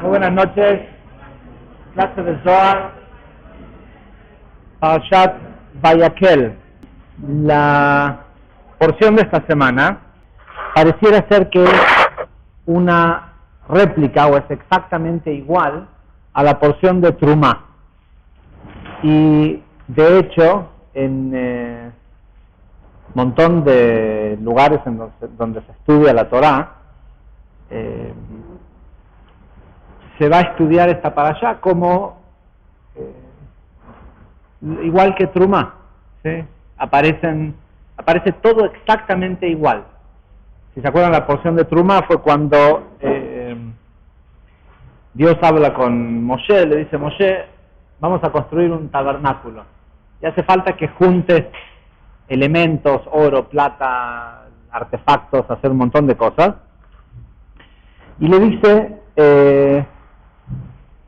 Muy buenas noches, clase de Zohar, Parashat Vayakhel. La porción de esta semana pareciera ser que es una réplica o es exactamente igual a la porción de Trumá. Y de hecho, en un montón de lugares en donde se estudia la Torá, se va a estudiar esta parashá como igual que Trumá, ¿sí? Aparece todo exactamente igual. Si se acuerdan, la porción de Trumá fue cuando Dios habla con Moshe, le dice: Moshe, vamos a construir un tabernáculo y hace falta que juntes elementos, oro, plata, artefactos, hacer un montón de cosas. Y le dice: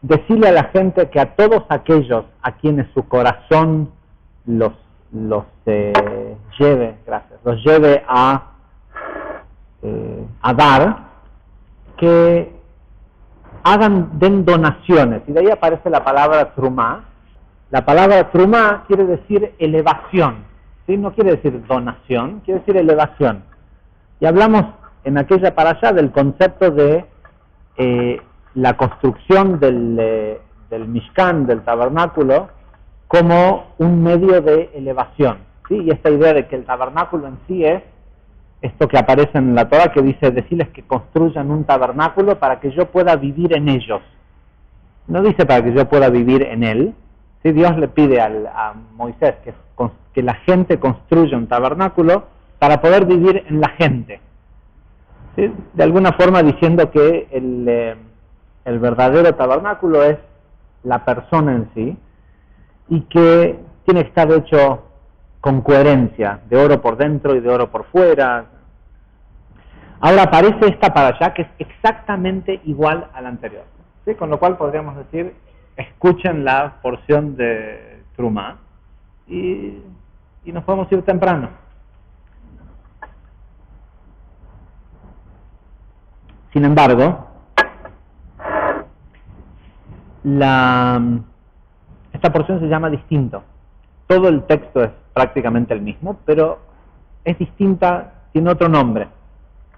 decirle a la gente que a todos aquellos a quienes su corazón los lleve a dar, que den donaciones. Y de ahí aparece la palabra trumá. La palabra trumá quiere decir elevación, ¿sí? No quiere decir donación, quiere decir elevación. Y hablamos en aquella parashá del concepto de la construcción del Mishkan, del tabernáculo, como un medio de elevación, ¿sí? Y esta idea de que el tabernáculo en sí es esto que aparece en la Torá, que dice: decirles que construyan un tabernáculo para que yo pueda vivir en ellos. No dice para que yo pueda vivir en él, ¿sí? Dios le pide a Moisés que la gente construya un tabernáculo para poder vivir en la gente, ¿sí? De alguna forma diciendo que el verdadero tabernáculo es la persona en sí, y que tiene que estar hecho con coherencia, de oro por dentro y de oro por fuera. Ahora aparece esta parashá que es exactamente igual a la anterior, ¿sí? Con lo cual podríamos decir: escuchen la porción de Trumá y nos podemos ir temprano. Sin embargo, esta porción se llama distinto. Todo el texto es prácticamente el mismo, pero es distinta, tiene otro nombre.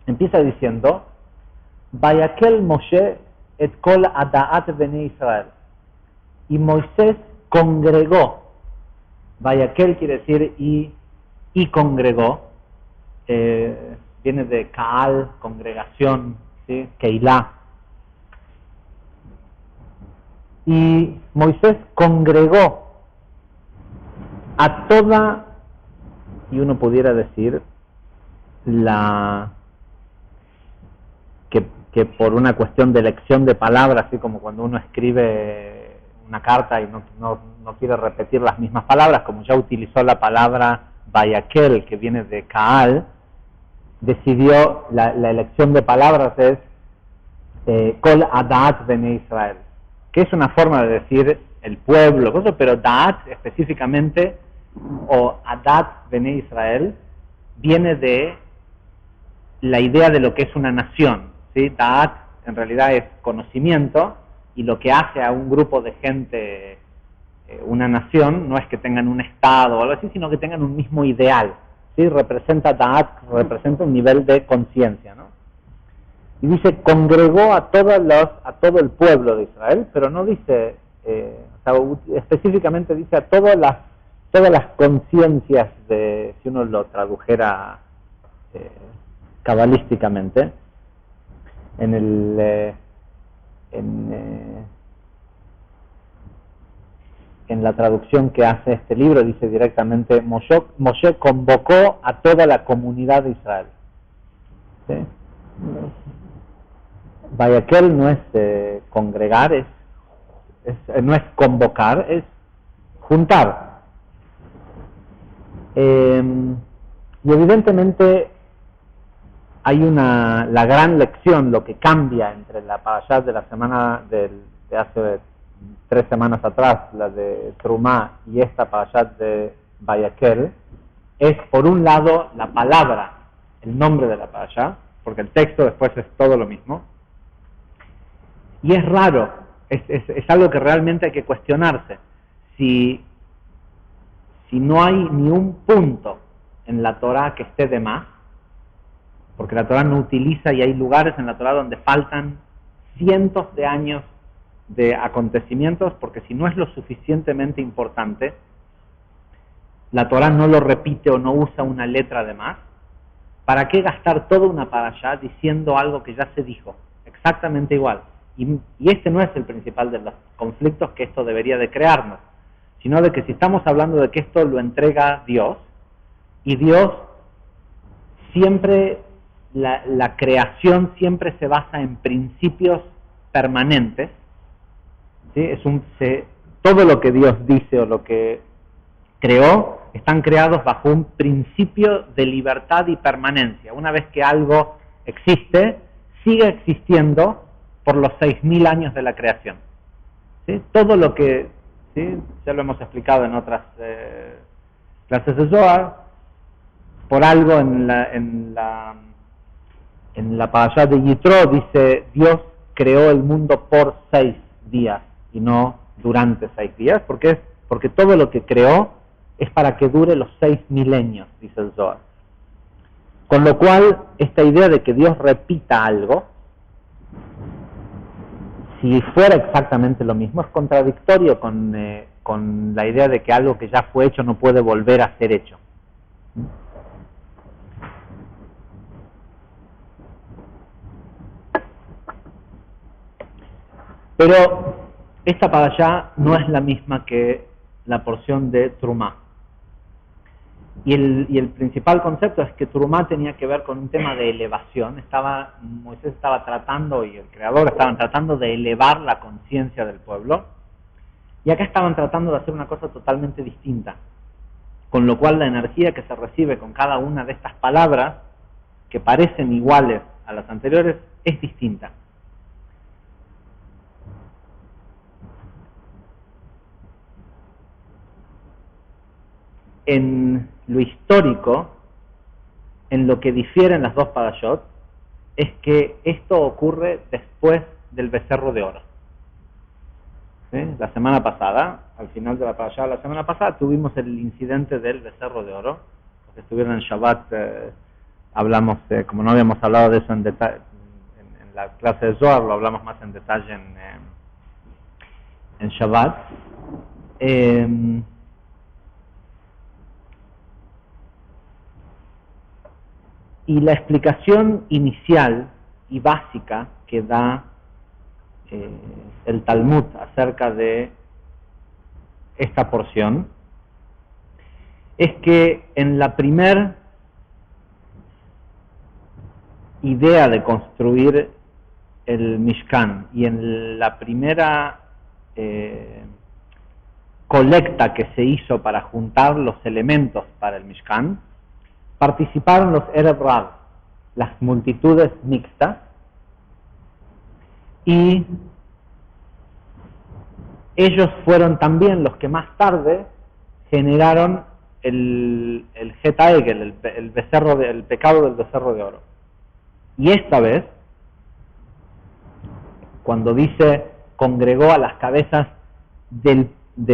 Empieza diciendo: Vayakhel Moshe et kol adaat bnei Israel. Y Moisés congregó. Vayakhel quiere decir y congregó. Viene de Kaal, congregación, ¿sí? Keilah. Y Moisés congregó a toda, y uno pudiera decir, que por una cuestión de elección de palabras, así como cuando uno escribe una carta y no quiere repetir las mismas palabras, como ya utilizó la palabra Vayakhel, que viene de Kaal, decidió, la elección de palabras es Kol Adaat Bnei Israel, que es una forma de decir el pueblo, pero Da'at específicamente, o Adat Bnei Israel, viene de la idea de lo que es una nación, ¿sí? Da'at en realidad es conocimiento, y lo que hace a un grupo de gente una nación no es que tengan un estado o algo así, sino que tengan un mismo ideal, ¿sí? Da'at representa un nivel de conciencia, ¿no? Y dice: congregó a todo el pueblo de Israel, pero no dice, específicamente dice a todas las conciencias, si uno lo tradujera cabalísticamente, en la traducción que hace este libro, dice directamente: Moshe convocó a toda la comunidad de Israel, ¿sí? Vayakhel no es congregar, no es convocar, es juntar. Y evidentemente hay la gran lección, lo que cambia entre la parashá de la semana de hace 3 semanas atrás, la de Trumá, y esta parashá de Vayakhel, es por un lado la palabra, el nombre de la parashá, porque el texto después es todo lo mismo. Y es raro, es algo que realmente hay que cuestionarse. Si no hay ni un punto en la Torá que esté de más, porque la Torá no utiliza, y hay lugares en la Torá donde faltan cientos de años de acontecimientos, porque si no es lo suficientemente importante, la Torá no lo repite o no usa una letra de más. ¿Para qué gastar toda una parashá diciendo algo que ya se dijo? Exactamente igual. Y este no es el principal de los conflictos que esto debería de crearnos, sino de que si estamos hablando de que esto lo entrega Dios, y Dios siempre, la creación siempre se basa en principios permanentes, ¿sí? Todo lo que Dios dice o lo que creó, están creados bajo un principio de libertad y permanencia. Una vez que algo existe, sigue existiendo por los 6.000 años de la creación. ¿Sí? Todo lo que, ¿sí? Ya lo hemos explicado en otras clases de Zohar, por algo en la parashá de Yitro dice, Dios creó el mundo por 6 días y no durante 6 días, porque todo lo que creó es para que dure los 6 milenios, dice el Zohar. Con lo cual, esta idea de que Dios repita algo, si fuera exactamente lo mismo, es contradictorio con la idea de que algo que ya fue hecho no puede volver a ser hecho. Pero esta parashá no es la misma que la porción de Trumá. Y el principal concepto es que Trumá tenía que ver con un tema de elevación. Moisés estaba tratando, y el Creador estaban tratando de elevar la conciencia del pueblo. Y acá estaban tratando de hacer una cosa totalmente distinta. Con lo cual la energía que se recibe con cada una de estas palabras, que parecen iguales a las anteriores, es distinta. En lo histórico, en lo que difieren las dos parashot, es que esto ocurre después del becerro de oro. ¿Sí? La semana pasada, al final de la parashá de la semana pasada, tuvimos el incidente del becerro de oro. Los que estuvieron en Shabbat, hablamos, como no habíamos hablado de eso en detalle en la clase de Zohar, lo hablamos más en detalle en Shabbat. Y la explicación inicial y básica que da el Talmud acerca de esta porción es que en la primer idea de construir el Mishkan y en la primera colecta que se hizo para juntar los elementos para el Mishkan, participaron los Erev Rav, las multitudes mixtas, y ellos fueron también los que más tarde generaron el Geta Egel, el pecado del becerro de oro. Y esta vez, cuando dice congregó a las cabezas de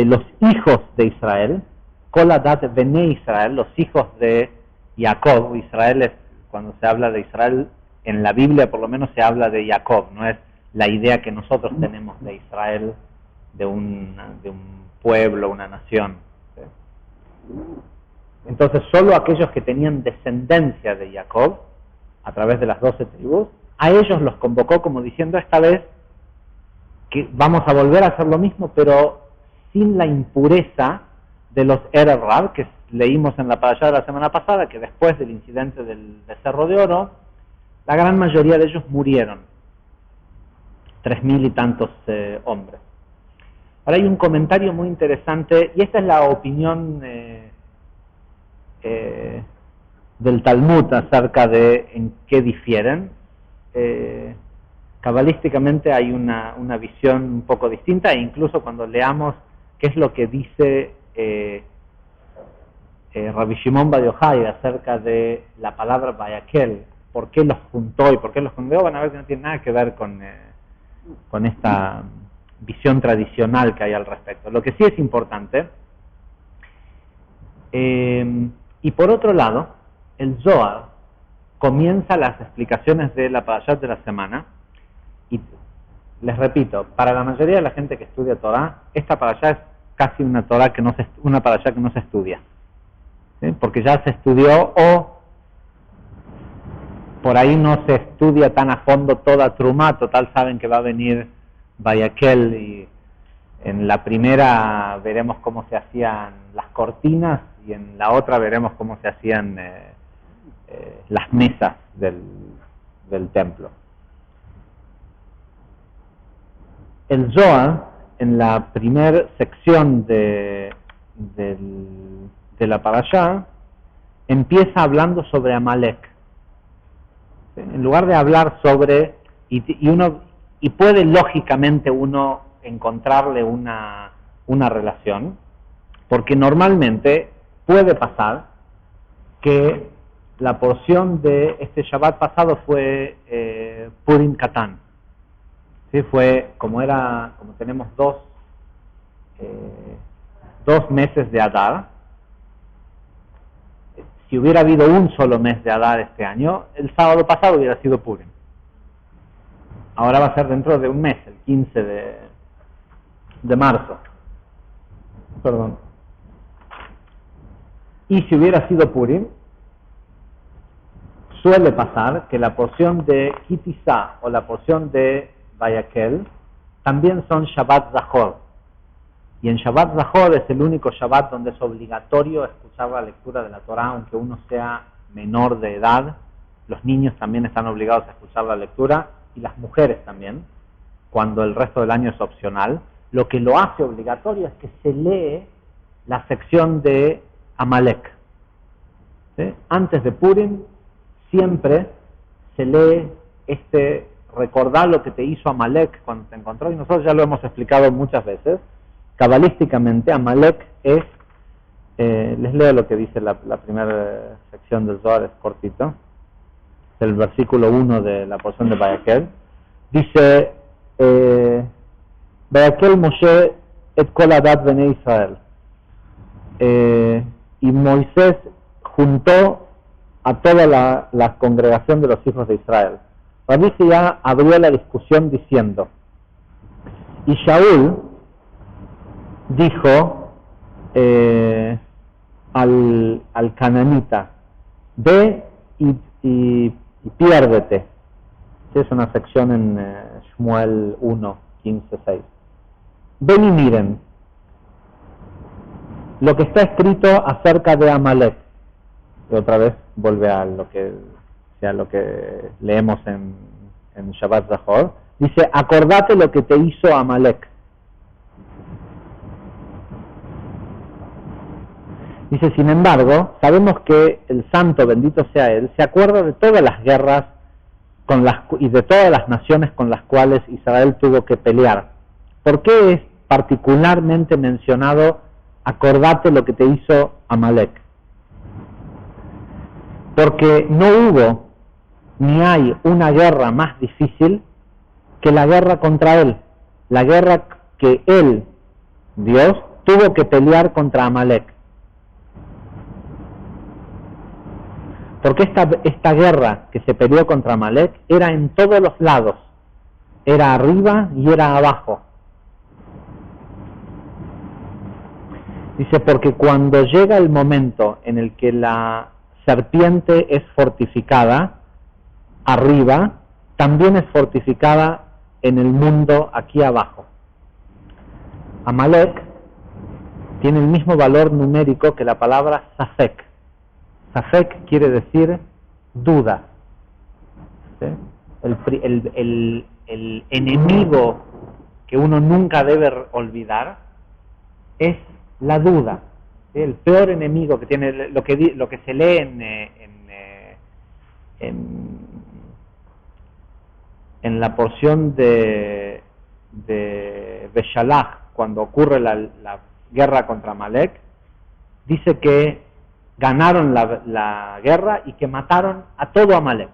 los hijos de Israel, Kol Adat Bene Israel, los hijos de Jacob. Israel es, cuando se habla de Israel, en la Biblia por lo menos se habla de Jacob, no es la idea que nosotros tenemos de Israel, de un pueblo, una nación. ¿Sí? Entonces solo aquellos que tenían descendencia de Jacob, a través de las 12 tribus, a ellos los convocó como diciendo, esta vez que vamos a volver a hacer lo mismo, pero sin la impureza de los Erev Rav, que leímos en la parashá de la semana pasada, que después del incidente del becerro de oro, la gran mayoría de ellos murieron, 3.000 y tantos hombres. Ahora hay un comentario muy interesante, y esta es la opinión del Talmud acerca de en qué difieren. Cabalísticamente hay una visión un poco distinta, e incluso cuando leamos qué es lo que dice Rabbi Shimon Bar Yochai acerca de la palabra Vayakel, por qué los juntó y por qué los condeó, van a ver que no tiene nada que ver con con esta visión tradicional que hay al respecto. Lo que sí es importante, y por otro lado, el Zohar comienza las explicaciones de la Parashat de la semana, y les repito, para la mayoría de la gente que estudia Torah, esta Parashat es casi una Torah una Parashat que no se estudia, ¿sí? Porque ya se estudió, o por ahí no se estudia tan a fondo toda Trumá. Total, saben que va a venir Vayakhel, y en la primera veremos cómo se hacían las cortinas, y en la otra veremos cómo se hacían las mesas del templo. El Zohar, en la primera sección de la Parashá, empieza hablando sobre Amalek. ¿Sí? En lugar de hablar sobre, y puede lógicamente uno encontrarle una relación, porque normalmente puede pasar que la porción de este Shabbat pasado fue Purim Katán. ¿Sí? Fue, como tenemos dos meses de Adar, si hubiera habido un solo mes de Adar este año, el sábado pasado hubiera sido Purim. Ahora va a ser dentro de un mes, el 15 de marzo. Perdón. Y si hubiera sido Purim, suele pasar que la porción de Kitizá o la porción de Vayakhel también son Shabbat Zahor. Y en Shabbat Zahor es el único Shabbat donde es obligatorio escuchar la lectura de la Torah, aunque uno sea menor de edad. Los niños también están obligados a escuchar la lectura, y las mujeres también, cuando el resto del año es opcional. Lo que lo hace obligatorio es que se lee la sección de Amalek. ¿Sí? Antes de Purim siempre se lee recordar lo que te hizo Amalek cuando te encontró, y nosotros ya lo hemos explicado muchas veces. Cabalísticamente, Amalek es, les leo lo que dice la primera sección del Zohar, es cortito, el versículo 1 de la porción de Vayakhel. Dice, Vayakhel Moshe et kol adat bnei Israel. Y Moisés juntó a toda la congregación de los hijos de Israel. Rabbi ya abrió la discusión diciendo, y Shaul dijo al cananita, ve y piérdete. Es una sección en Shmuel 1, 15, 6. Ven y miren lo que está escrito acerca de Amalek. Y otra vez vuelve a lo que leemos en Shabbat Zahor. Dice, acordate lo que te hizo Amalek. Dice, sin embargo, sabemos que el santo, bendito sea él, se acuerda de todas las guerras y de todas las naciones con las cuales Israel tuvo que pelear. ¿Por qué es particularmente mencionado, acordate lo que te hizo Amalek? Porque no hubo ni hay una guerra más difícil que la guerra contra él, la guerra que él, Dios, tuvo que pelear contra Amalek. Porque esta guerra que se peleó contra Amalek era en todos los lados, era arriba y era abajo. Dice, porque cuando llega el momento en el que la serpiente es fortificada arriba, también es fortificada en el mundo aquí abajo. Amalek tiene el mismo valor numérico que la palabra Safek. Safek quiere decir duda. ¿Sí? El enemigo que uno nunca debe olvidar es la duda. ¿Sí? El peor enemigo que tiene, lo que se lee en la porción de Beshalach, cuando ocurre la guerra contra Amalek, dice que ganaron la guerra y que mataron a todo Amalek.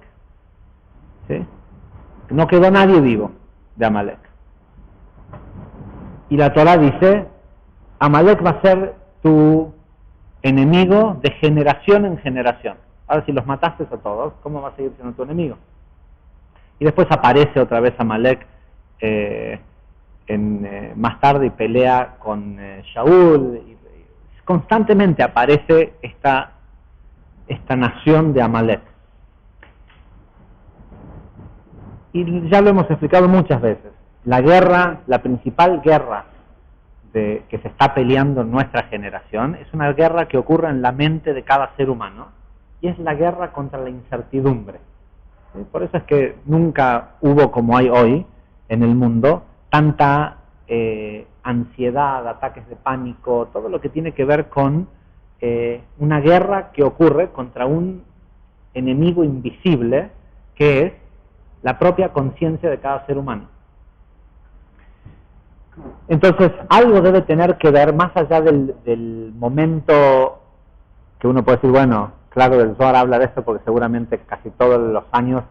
¿Sí? No quedó nadie vivo. de Amalek. Y la Torah dice, Amalek va a ser tu enemigo de generación en generación. Ahora, si los mataste a todos, ¿cómo va a seguir siendo tu enemigo? Y después aparece otra vez Amalek más tarde y pelea con Shaul. Y constantemente aparece esta nación de Amalek. Y ya lo hemos explicado muchas veces. La guerra, la principal guerra que se está peleando en nuestra generación, es una guerra que ocurre en la mente de cada ser humano, y es la guerra contra la incertidumbre. ¿Sí? Por eso es que nunca hubo, como hay hoy en el mundo, tanta ansiedad, ataques de pánico, todo lo que tiene que ver con una guerra que ocurre contra un enemigo invisible, que es la propia conciencia de cada ser humano. Entonces, algo debe tener que ver, más allá del momento que uno puede decir, bueno, claro, el Zohar habla de esto porque seguramente casi todos los años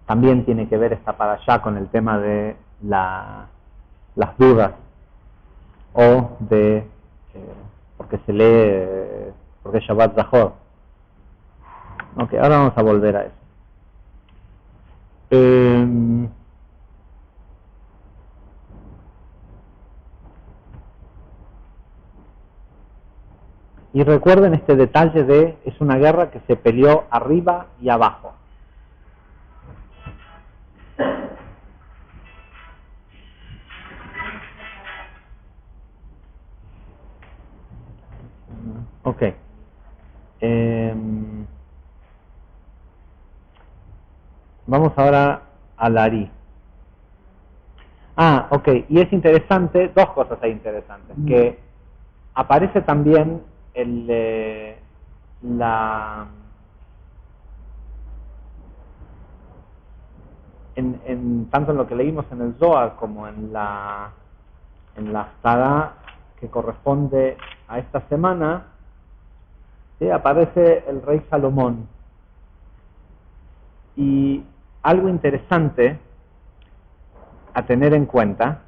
también tiene que ver esta parashá con el tema de las dudas, o de, porque se lee, porque es Shabbat Zahor. Ok, ahora vamos a volver a eso. Y recuerden este detalle de, es una guerra que se peleó arriba y abajo. Ok. Vamos ahora al Ari. Ok. Y es interesante, dos cosas hay interesantes. Que aparece también tanto en lo que leímos en el Zohar como en la Haftará que corresponde a esta semana, ¿sí? Aparece el rey Salomón. Y algo interesante a tener en cuenta,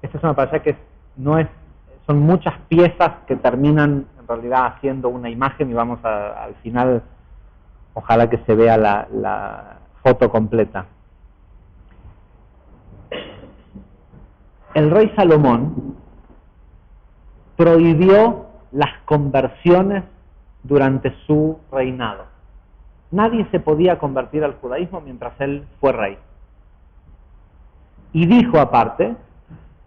esta es una parashá que son muchas piezas que terminan en realidad haciendo una imagen, y vamos al final, ojalá que se vea la foto completa. El rey Salomón prohibió las conversiones durante su reinado. Nadie se podía convertir al judaísmo mientras él fue rey. Y dijo aparte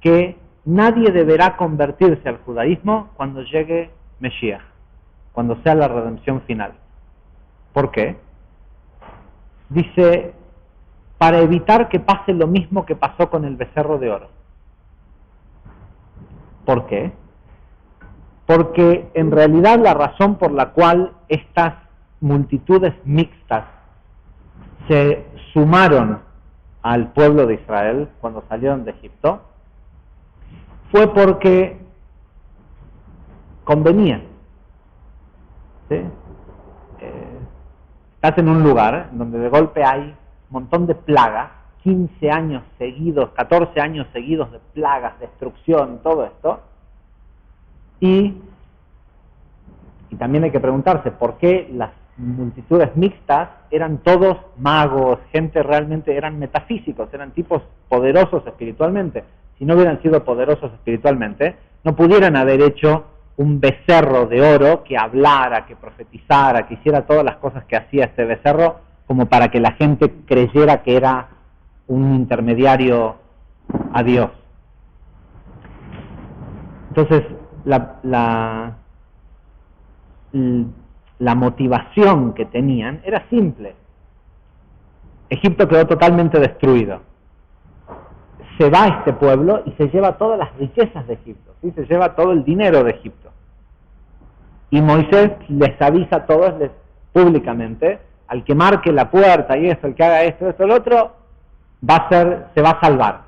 que nadie deberá convertirse al judaísmo cuando llegue Mesías, cuando sea la redención final. ¿Por qué? Dice, para evitar que pase lo mismo que pasó con el becerro de oro. ¿Por qué? Porque en realidad la razón por la cual estas multitudes mixtas se sumaron al pueblo de Israel cuando salieron de Egipto fue porque convenía. ¿Sí? Estás en un lugar donde de golpe hay un montón de plagas, 15 años seguidos, 14 años seguidos de plagas, destrucción, todo esto. Y también hay que preguntarse por qué las multitudes mixtas eran todos magos, gente realmente, eran metafísicos, eran tipos poderosos espiritualmente. Si no hubieran sido poderosos espiritualmente, no pudieran haber hecho un becerro de oro que hablara, que profetizara, que hiciera todas las cosas que hacía este becerro, como para que la gente creyera que era un intermediario a Dios. Entonces, la motivación que tenían era simple. Egipto quedó totalmente destruido. Se va este pueblo y se lleva todas las riquezas de Egipto, ¿sí? Se lleva todo el dinero de Egipto. Y Moisés les avisa a todos públicamente, al que marque la puerta y esto, el que haga esto, el otro, se va a salvar.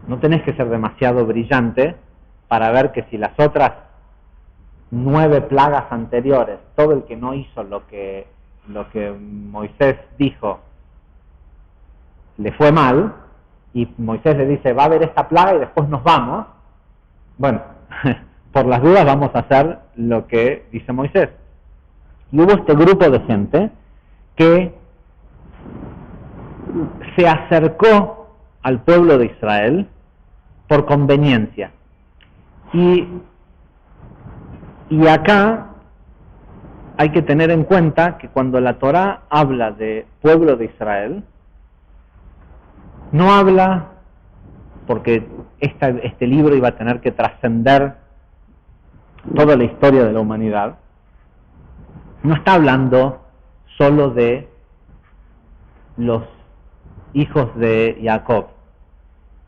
No tenés que ser demasiado brillante para ver que si las otras 9 plagas anteriores, todo el que no hizo lo que Moisés dijo, le fue mal, y Moisés le dice, va a haber esta plaga y después nos vamos, bueno, por las dudas vamos a hacer lo que dice Moisés. Y hubo este grupo de gente que se acercó al pueblo de Israel por conveniencia. Y acá hay que tener en cuenta que cuando la Torá habla de pueblo de Israel, no habla, porque este libro iba a tener que trascender toda la historia de la humanidad, no está hablando solo de los hijos de Jacob,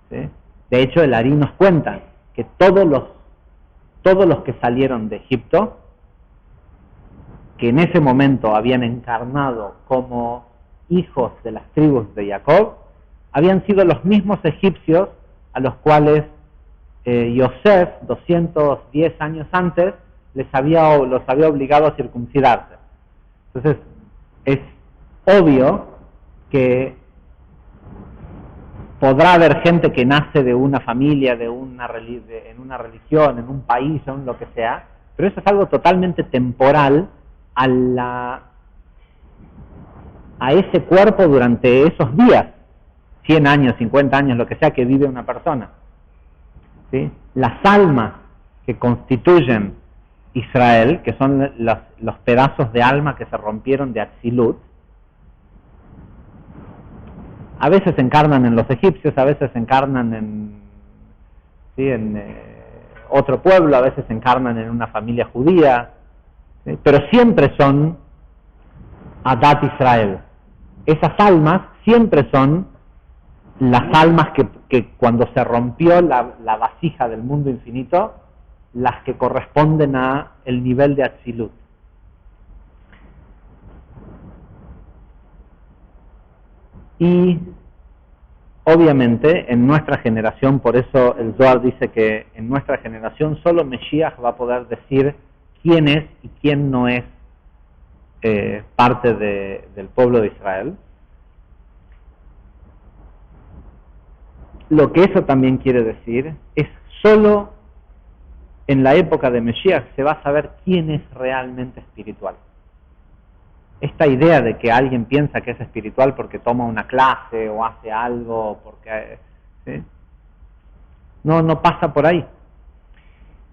¿sí? De hecho, el Arí nos cuenta que todos los que salieron de Egipto, que en ese momento habían encarnado como hijos de las tribus de Jacob, habían sido los mismos egipcios a los cuales Yosef, 210 años antes, los había obligado a circuncidarse. Entonces, es obvio que podrá haber gente que nace de una familia, en una religión, en un país, o en lo que sea, pero eso es algo totalmente temporal a ese cuerpo durante esos días, 100 años, 50 años, lo que sea que vive una persona, ¿sí? Las almas que constituyen Israel, que son los pedazos de alma que se rompieron de Atzilut, a veces encarnan en los egipcios, a veces encarnan en otro pueblo, a veces encarnan en una familia judía, ¿sí? Pero siempre son Adat Israel. Esas almas siempre son las almas que cuando se rompió la vasija del mundo infinito, las que corresponden a el nivel de Atzilut. Y obviamente en nuestra generación, por eso el Zohar dice que en nuestra generación solo Mesías va a poder decir quién es y quién no es parte del pueblo de Israel. Lo que eso también quiere decir es solo en la época de Mesías se va a saber quién es realmente espiritual. Esta idea de que alguien piensa que es espiritual porque toma una clase o hace algo, porque ¿sí? No pasa por ahí.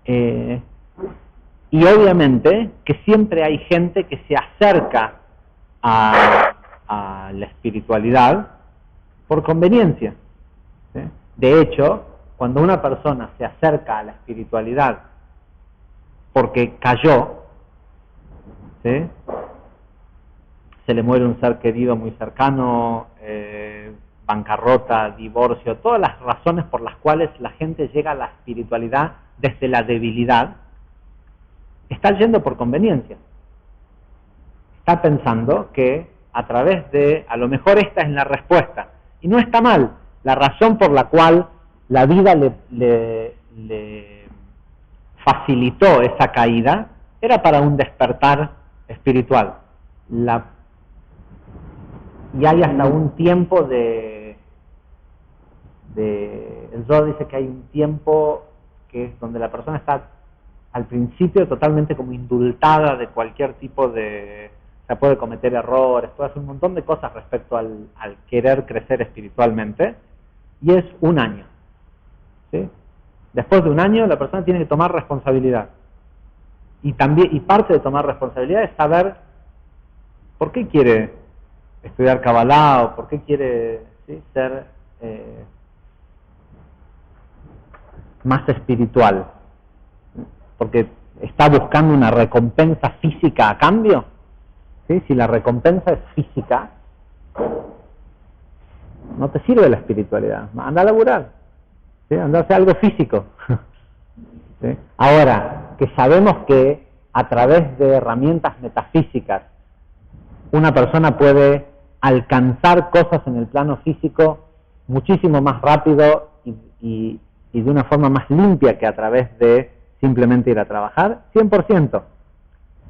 Y obviamente que siempre hay gente que se acerca a la espiritualidad por conveniencia, ¿sí? De hecho, cuando una persona se acerca a la espiritualidad porque cayó, ¿sí? Se le muere un ser querido muy cercano, bancarrota, divorcio, todas las razones por las cuales la gente llega a la espiritualidad desde la debilidad, está yendo por conveniencia. Está pensando que a través de, a lo mejor esta es la respuesta, y no está mal, la razón por la cual la vida le facilitó esa caída era para un despertar espiritual. Y hay hasta un tiempo el Zohar dice que hay un tiempo que es donde la persona está al principio totalmente como indultada de cualquier tipo de, o sea, puede cometer errores, puede hacer un montón de cosas respecto al querer crecer espiritualmente, y es un año, ¿sí? Después de un año la persona tiene que tomar responsabilidad, y parte de tomar responsabilidad es saber por qué quiere estudiar Kabbalah o por qué quiere, ¿sí? ser más espiritual, porque está buscando una recompensa física a cambio, ¿sí? Si la recompensa es física, no te sirve la espiritualidad, anda a laburar, ¿sí? Anda a hacer algo físico. ¿Sí? Ahora, que sabemos que a través de herramientas metafísicas una persona puede alcanzar cosas en el plano físico muchísimo más rápido y de una forma más limpia que a través de simplemente ir a trabajar, 100%.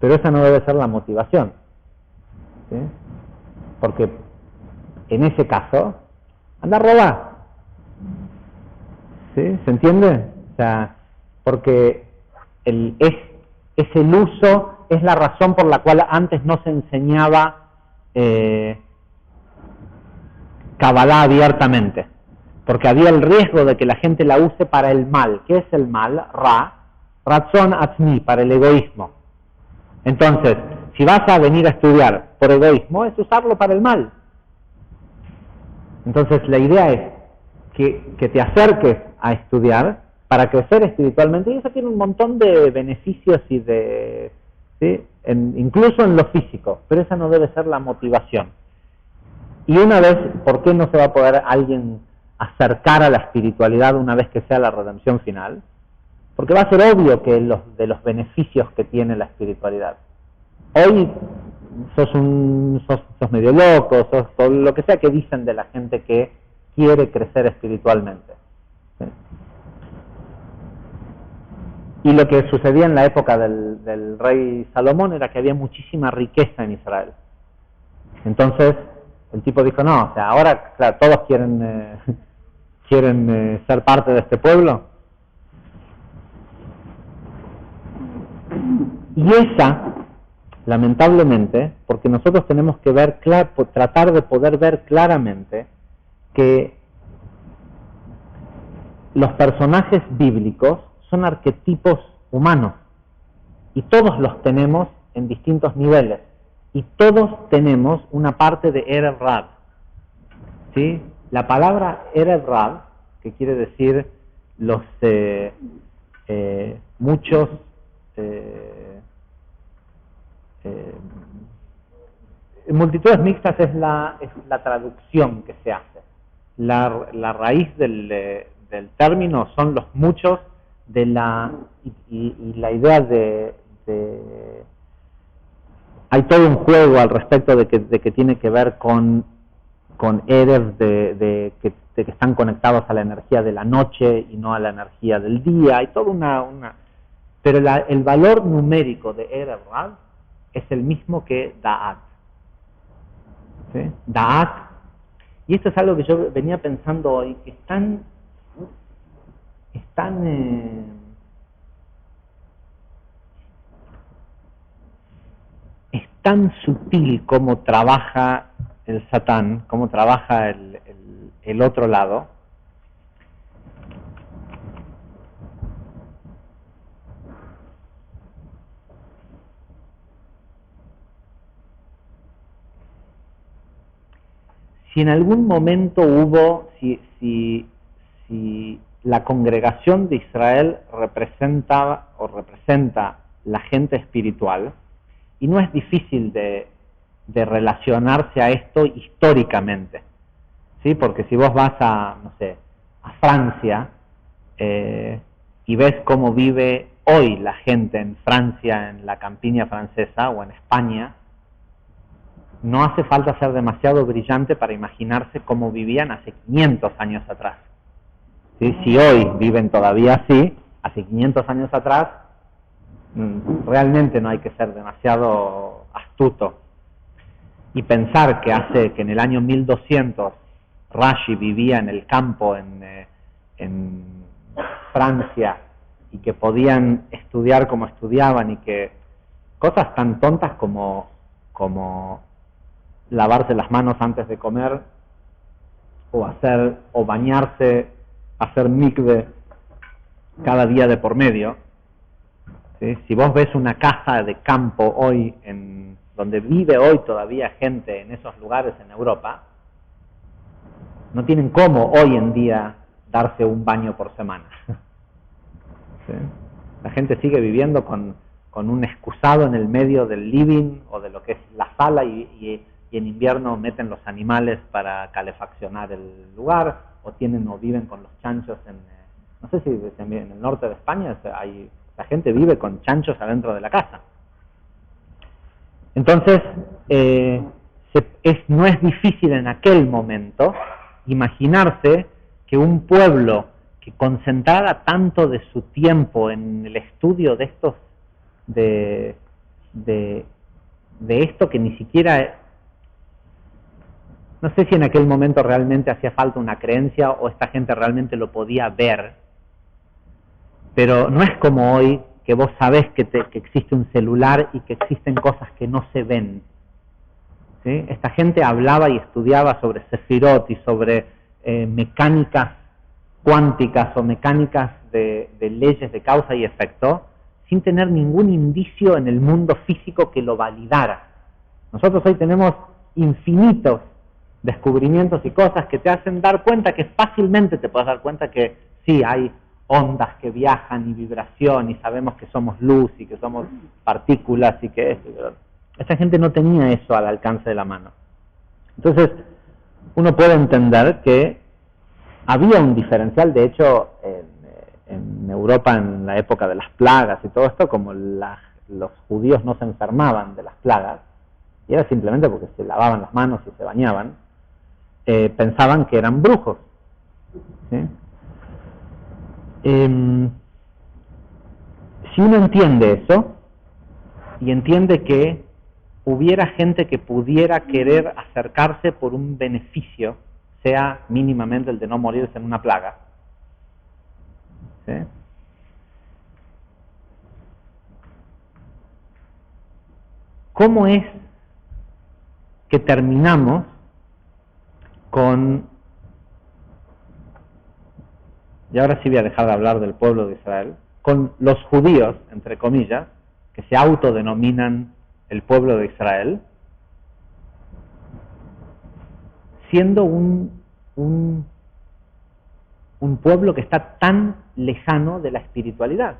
Pero esa no debe ser la motivación, ¿sí? Porque en ese caso, anda a robar, ¿Sí? ¿Se entiende? O sea, porque es el uso, es la razón por la cual antes no se enseñaba Kabbalah abiertamente, porque había el riesgo de que la gente la use para el mal. ¿Qué es el mal? Ratzon atzmi, para el egoísmo. Entonces, si vas a venir a estudiar por egoísmo, es usarlo para el mal. Entonces, la idea es que te acerques a estudiar para crecer espiritualmente, y eso tiene un montón de beneficios y ¿sí? Incluso en lo físico, pero esa no debe ser la motivación. Y una vez, ¿por qué no se va a poder alguien acercar a la espiritualidad una vez que sea la redención final? Porque va a ser obvio que de los beneficios que tiene la espiritualidad. Hoy sos medio loco, sos lo que sea que dicen de la gente que quiere crecer espiritualmente. ¿Sí? Y lo que sucedía en la época del rey Salomón era que había muchísima riqueza en Israel. Entonces, el tipo dijo, no, o sea, ahora claro, todos quieren ser parte de este pueblo. Y esa, lamentablemente, porque nosotros tenemos que tratar de poder ver claramente que los personajes bíblicos son arquetipos humanos y todos los tenemos en distintos niveles y todos tenemos una parte de Erev Rav. ¿Sí? La palabra Erev Rav, que quiere decir los muchos multitudes mixtas es la traducción que se hace. La raíz del término son los muchos y la idea de hay todo un juego al respecto de que tiene que ver con Erev, de que están conectados a la energía de la noche y no a la energía del día. Hay toda pero el valor numérico de Erev Rav es el mismo que Da'at. ¿Sí? Da'at. Y esto es algo que yo venía pensando hoy, que es tan sutil cómo trabaja el Satán, cómo trabaja el otro lado. Si en algún momento si la congregación de Israel representa la gente espiritual, y no es difícil de relacionarse a esto históricamente, ¿sí? Porque si vos vas a Francia y ves cómo vive hoy la gente en Francia, en la campiña francesa o en España, no hace falta ser demasiado brillante para imaginarse cómo vivían hace 500 años atrás. ¿Sí? Si hoy viven todavía así, hace 500 años atrás, realmente no hay que ser demasiado astuto. Y pensar que en el año 1200 Rashi vivía en el campo en Francia y que podían estudiar como estudiaban y que cosas tan tontas como lavarse las manos antes de comer o bañarse, hacer mikve cada día de por medio. ¿Sí? Si vos ves una casa de campo hoy, donde vive hoy todavía gente en esos lugares en Europa, no tienen cómo hoy en día darse un baño por semana. ¿Sí? La gente sigue viviendo con un excusado en el medio del living o de lo que es la sala y en invierno meten los animales para calefaccionar el lugar o viven con los chanchos no sé si en el norte de España la gente vive con chanchos adentro de la casa. Entonces no es difícil en aquel momento imaginarse que un pueblo que concentrara tanto de su tiempo en el estudio de estos de esto que ni siquiera, no sé si en aquel momento realmente hacía falta una creencia o esta gente realmente lo podía ver, Pero no es como hoy, que vos sabés que existe un celular y que existen cosas que no se ven. ¿Sí? Esta gente hablaba y estudiaba sobre Sefirot y sobre mecánicas cuánticas o mecánicas de leyes de causa y efecto, sin tener ningún indicio en el mundo físico que lo validara. Nosotros hoy tenemos infinitos descubrimientos y cosas que te hacen dar cuenta, que fácilmente te puedes dar cuenta que sí, hay ondas que viajan y vibración y sabemos que somos luz y que somos partículas y que esto y que lo otro. Esta gente no tenía eso al alcance de la mano. Entonces, uno puede entender que había un diferencial. De hecho, en Europa, en la época de las plagas y todo esto, como los judíos no se enfermaban de las plagas, y era simplemente porque se lavaban las manos y se bañaban, pensaban que eran brujos. ¿Sí? Si uno entiende eso, y entiende que hubiera gente que pudiera querer acercarse por un beneficio, sea mínimamente el de no morirse en una plaga, ¿sí? ¿Cómo es que terminamos con, y ahora sí voy a dejar de hablar del pueblo de Israel, con los judíos, entre comillas, que se autodenominan el pueblo de Israel, siendo un pueblo que está tan lejano de la espiritualidad?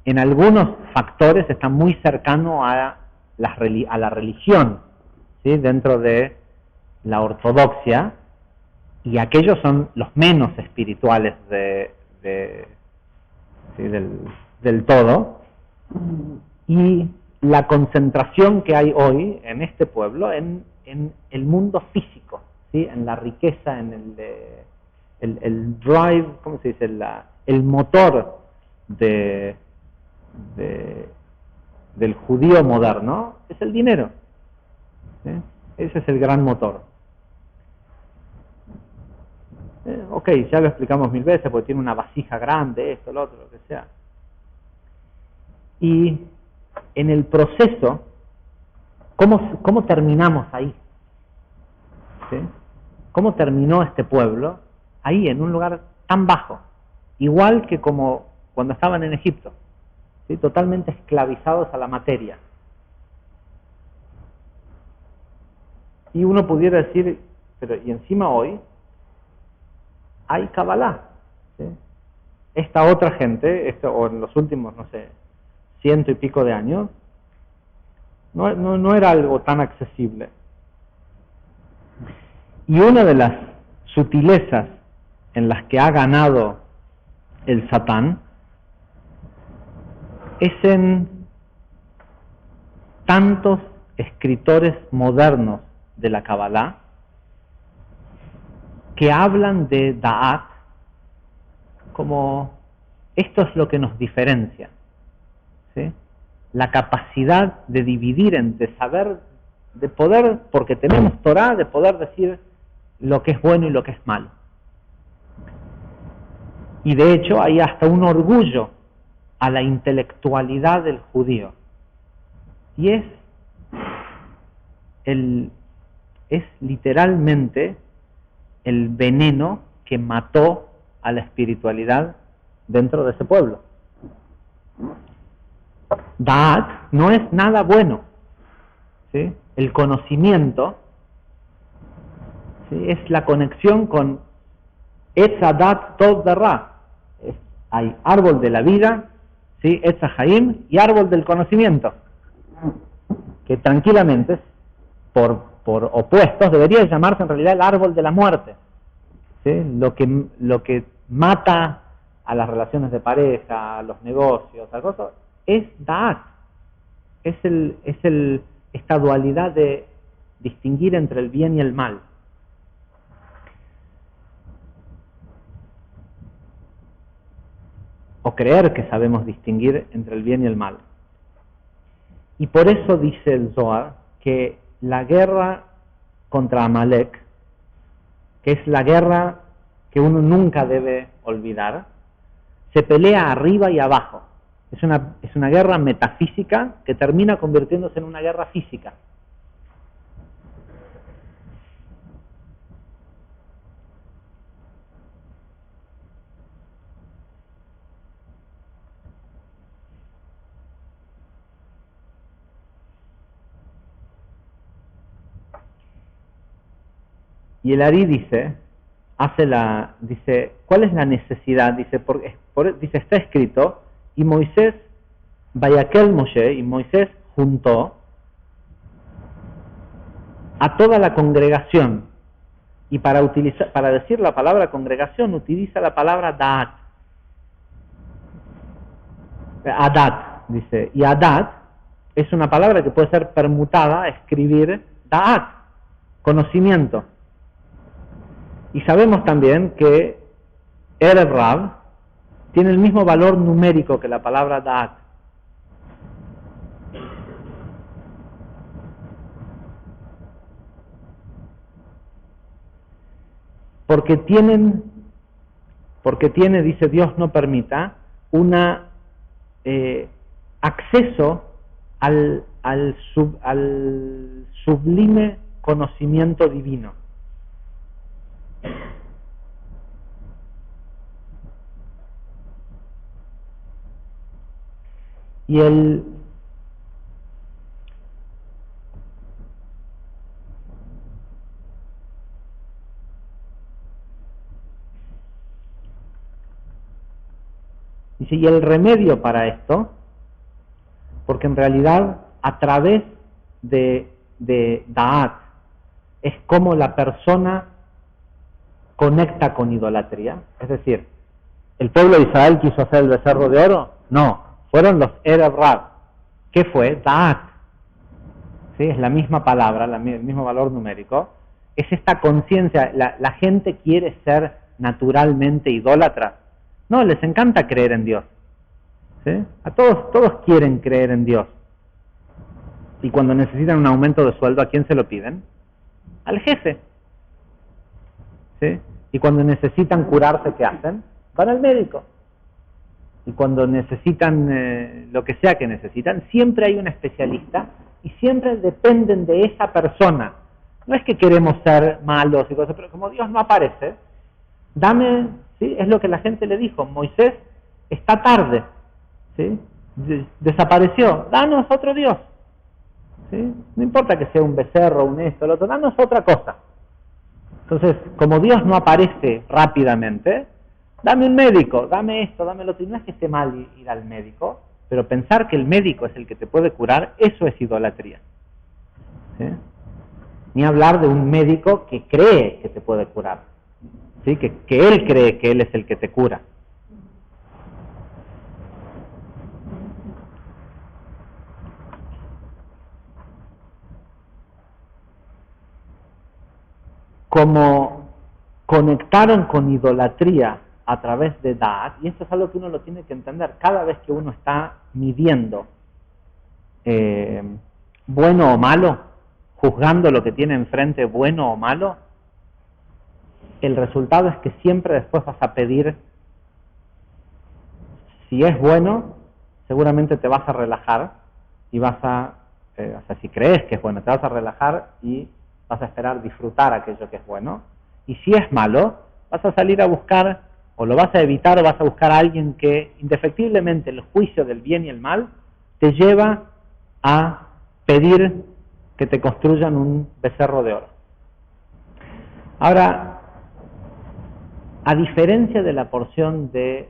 En algunos factores está muy cercano a la religión, ¿sí? Dentro de la ortodoxia, y aquellos son los menos espirituales ¿sí? del todo, y la concentración que hay hoy en este pueblo en el mundo físico, ¿sí? En la riqueza, en el drive, ¿cómo se dice? El motor del judío moderno es el dinero, ¿sí? Ese es el gran motor. Ok, ya lo explicamos 1000 veces, porque tiene una vasija grande, esto, lo otro, lo que sea. Y en el proceso, ¿cómo terminamos ahí? ¿Sí? ¿Cómo terminó este pueblo ahí, en un lugar tan bajo? Igual que como cuando estaban en Egipto, ¿sí? Totalmente esclavizados a la materia. Y uno pudiera decir, pero y encima hoy hay Kabbalah, ¿sí? Esta otra gente, o en los últimos, no sé, 100 y pico de años, no era algo tan accesible. Y una de las sutilezas en las que ha ganado el Satán es en tantos escritores modernos de la Kabbalah que hablan de Da'at como esto es lo que nos diferencia, ¿sí? La capacidad de dividir, de saber, de poder, porque tenemos Torah, de poder decir lo que es bueno y lo que es malo. Y de hecho hay hasta un orgullo a la intelectualidad del judío. Y es literalmente el veneno que mató a la espiritualidad dentro de ese pueblo. Da'at no es nada bueno, ¿sí? El conocimiento, ¿sí? Es la conexión con Etz Hadat Tov Ra. Hay árbol de la vida, ¿sí? Etz Haim, y árbol del conocimiento, que tranquilamente, por opuestos, debería llamarse en realidad el árbol de la muerte, ¿sí? Lo que mata a las relaciones de pareja, a los negocios, a cosas, es Da'at, es esta dualidad de distinguir entre el bien y el mal. O creer que sabemos distinguir entre el bien y el mal. Y por eso dice el Zohar que la guerra contra Amalek, que es la guerra que uno nunca debe olvidar, se pelea arriba y abajo. Es una guerra metafísica que termina convirtiéndose en una guerra física. Y el Ari dice, ¿cuál es la necesidad? Dice, dice, está escrito, y Moisés, Vayakel Moshe, y Moisés juntó a toda la congregación. Y para decir la palabra congregación, utiliza la palabra Da'at. Adat, dice. Y Adat es una palabra que puede ser permutada a escribir Da'at, conocimiento. Y sabemos también que Erev Rav tiene el mismo valor numérico que la palabra Da'at. Porque tiene, dice Dios no permita, una acceso al sublime conocimiento divino. Y el remedio para esto, porque en realidad a través de Da'at es como la persona conecta con idolatría. Es decir, ¿el pueblo de Israel quiso hacer el becerro de oro? No, fueron los Erev Rav. ¿Qué fue? Da'at. ¿Sí? Es la misma palabra, el mismo valor numérico. Es esta conciencia, la gente quiere ser naturalmente idólatra. No, les encanta creer en Dios. ¿Sí? A todos quieren creer en Dios. Y cuando necesitan un aumento de sueldo, ¿a quién se lo piden? Al jefe. ¿Sí? Y cuando necesitan curarse, ¿qué hacen? Van al médico. Y cuando necesitan lo que sea que necesitan, siempre hay un especialista y siempre dependen de esa persona. No es que queremos ser malos y cosas, pero como Dios no aparece, dame, ¿sí? Es lo que la gente le dijo, Moisés está tarde, ¿sí? Desapareció, danos otro Dios, ¿sí? No importa que sea un becerro, un esto, el otro, danos otra cosa. Entonces, como Dios no aparece rápidamente, dame un médico, dame esto, dame lo otro. Y no es que esté mal ir al médico, pero pensar que el médico es el que te puede curar, eso es idolatría. ¿Sí? Ni hablar de un médico que cree que te puede curar, ¿sí? Que él cree que él es el que te cura. Como conectaron con idolatría a través de Da'at, y esto es algo que uno lo tiene que entender, cada vez que uno está midiendo bueno o malo, juzgando lo que tiene enfrente bueno o malo, el resultado es que siempre después vas a pedir, si es bueno, seguramente te vas a relajar y vas a, o sea, si crees que es bueno, te vas a relajar y vas a esperar disfrutar aquello que es bueno, y si es malo, vas a salir a buscar, o lo vas a evitar, o vas a buscar a alguien que, indefectiblemente, el juicio del bien y el mal, te lleva a pedir que te construyan un becerro de oro. Ahora, a diferencia de la porción de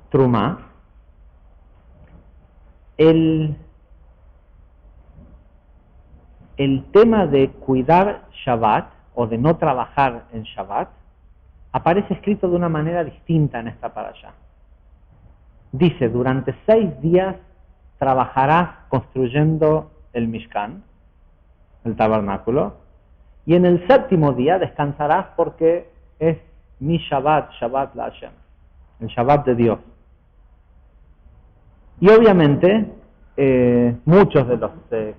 Trumá, el tema de cuidar Shabbat o de no trabajar en Shabbat aparece escrito de una manera distinta en esta parashá. Dice, durante 6 días trabajarás construyendo el Mishkan, el tabernáculo, y en el 7º día descansarás porque es mi Shabbat, Shabbat la Hashem, el Shabbat de Dios. Y obviamente muchos de los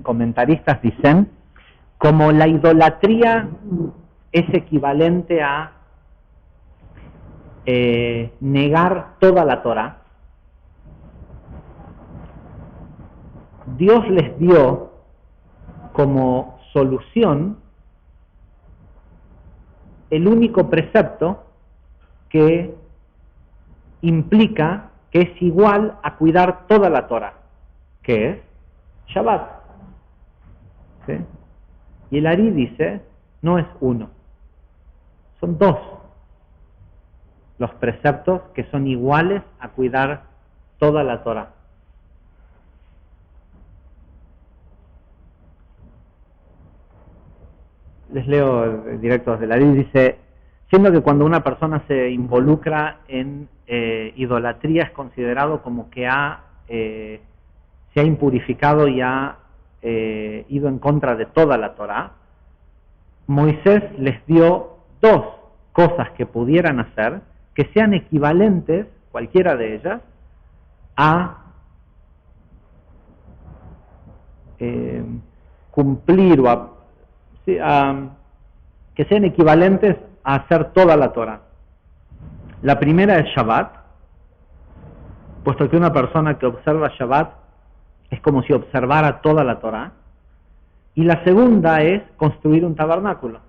comentaristas dicen, como la idolatría es equivalente a negar toda la Torá, Dios les dio como solución el único precepto que implica que es igual a cuidar toda la Torá, que es Shabbat. ¿Sí? Y el Ari dice, no es uno, son dos los preceptos que son iguales a cuidar toda la Torá. Les leo directos del Ari, dice, siendo que cuando una persona se involucra en idolatría es considerado como que se ha impurificado y ha ido en contra de toda la Torá, Moisés les dio dos cosas que pudieran hacer que sean equivalentes, cualquiera de ellas, a cumplir o que sean equivalentes a hacer toda la Torá. La primera es Shabbat, puesto que una persona que observa Shabbat es como si observara toda la Torá. Y la segunda es construir un tabernáculo.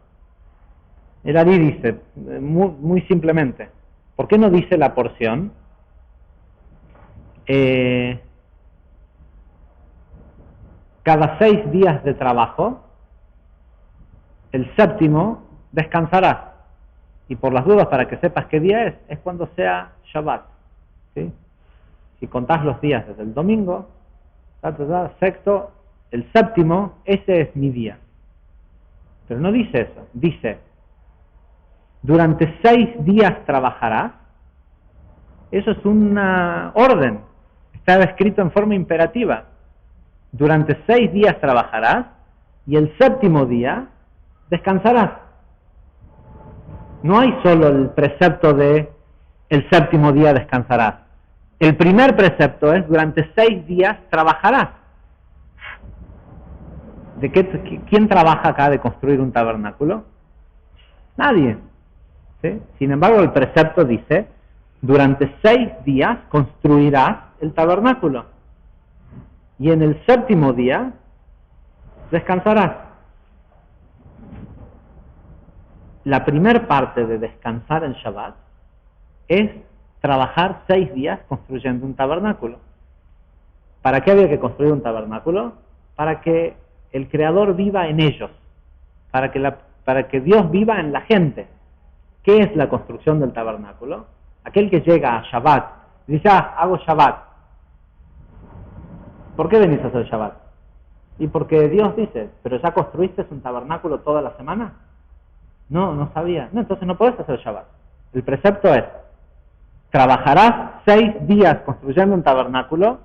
El Ari dice, muy simplemente, ¿por qué no dice la porción? Cada 6 días de trabajo, el séptimo descansarás. Y por las dudas, para que sepas qué día es cuando sea Shabbat. ¿Sí? Si contás los días desde el domingo, sexto, el séptimo, ese es mi día. Pero no dice eso, dice, durante 6 días trabajarás. Eso es una orden, está escrito en forma imperativa. Durante 6 días trabajarás y el séptimo día descansarás. No hay solo el precepto de el séptimo día descansarás. El primer precepto es durante 6 días trabajarás. ¿Quién trabaja acá de construir un tabernáculo? Nadie. ¿Sí? Sin embargo, el precepto dice, durante 6 días construirás el tabernáculo. Y en el séptimo día descansarás. La primera parte de descansar en Shabbat es trabajar 6 días construyendo un tabernáculo. ¿Para qué había que construir un tabernáculo? Para que el Creador viva en ellos, para que Dios viva en la gente. ¿Qué es la construcción del tabernáculo? Aquel que llega a Shabbat y dice, hago Shabbat. ¿Por qué venís a hacer Shabbat? Y porque Dios dice, ¿pero ya construiste un tabernáculo toda la semana? No sabía. No, entonces no podés hacer Shabbat. El precepto es, trabajarás 6 días construyendo un tabernáculo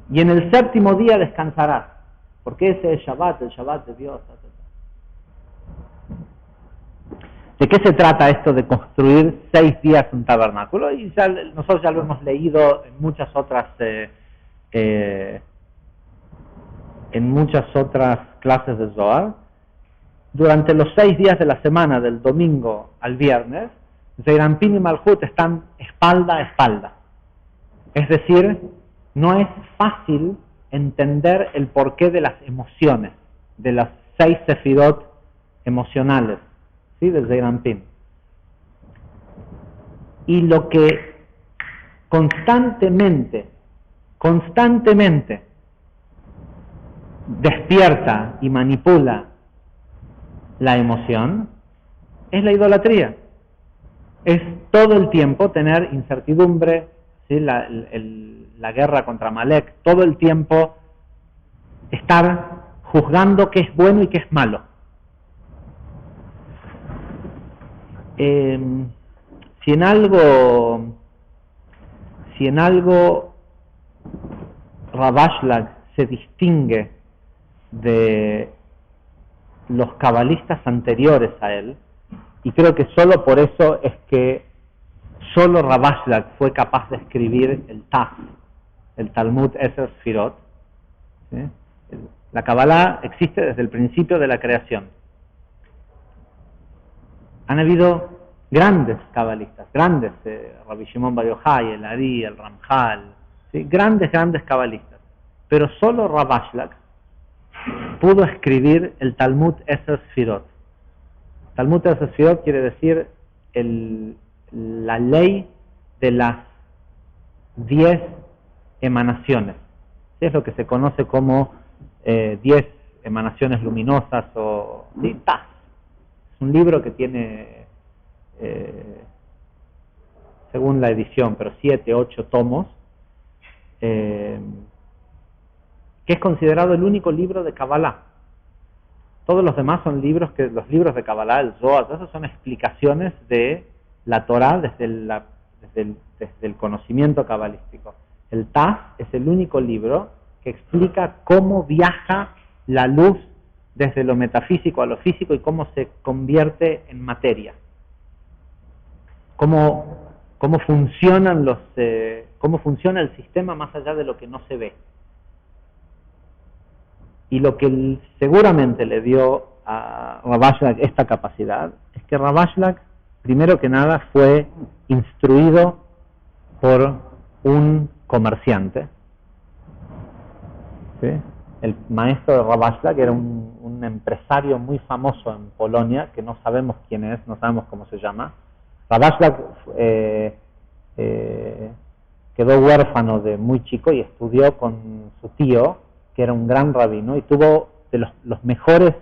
y en el séptimo día descansarás. Porque ese es Shabbat, el Shabbat de Dios. ¿De qué se trata esto de construir 6 días un tabernáculo? Y nosotros ya lo hemos leído en muchas otras clases de Zohar. Durante los 6 días de la semana, del domingo al viernes, Zeir Anpin y Malhut están espalda a espalda. Es decir, no es fácil entender el porqué de las emociones, de las 6 sefirot emocionales, ¿sí? Del Zeir Anpin. Y lo que constantemente despierta y manipula la emoción es la idolatría. Es todo el tiempo tener incertidumbre, ¿sí? La guerra contra Amalek, todo el tiempo estar juzgando qué es bueno y qué es malo. Si en algo Rav Ashlag se distingue de los cabalistas anteriores a él, y creo que solo por eso es que solo Rav Ashlag fue capaz de escribir el Taf, el Talmud Eser Sfirot. ¿Sí? La Kabbalah existe desde el principio de la creación. Han habido grandes cabalistas, grandes, Rabbi Shimon Bar Yochai, el Ari, el Ramjal, ¿sí? Grandes cabalistas, pero solo Rav Ashlag pudo escribir el Talmud Eser Sfirot. Talmud Eser Sfirot quiere decir la ley de las 10 emanaciones. ¿Sí? Es lo que se conoce como 10 emanaciones luminosas o ¿sí? Taz. Es un libro que tiene, según la edición, pero 7, 8 tomos, que es considerado el único libro de Kabbalah. Todos los demás son libros los libros de Kabbalah, el Zohar, esos son explicaciones de la Torah desde el conocimiento cabalístico. El Taz es el único libro que explica cómo viaja la luz desde lo metafísico a lo físico y cómo se convierte en materia. Cómo funciona el sistema más allá de lo que no se ve. Y lo que seguramente le dio a Rav Ashlag esta capacidad es que Rav Ashlag, primero que nada, fue instruido por un comerciante. ¿Sí? El maestro de Rav Ashlag era un empresario muy famoso en Polonia, que no sabemos quién es, no sabemos cómo se llama. Rav Ashlag quedó huérfano de muy chico y estudió con su tío, que era un gran rabino, y tuvo de los mejores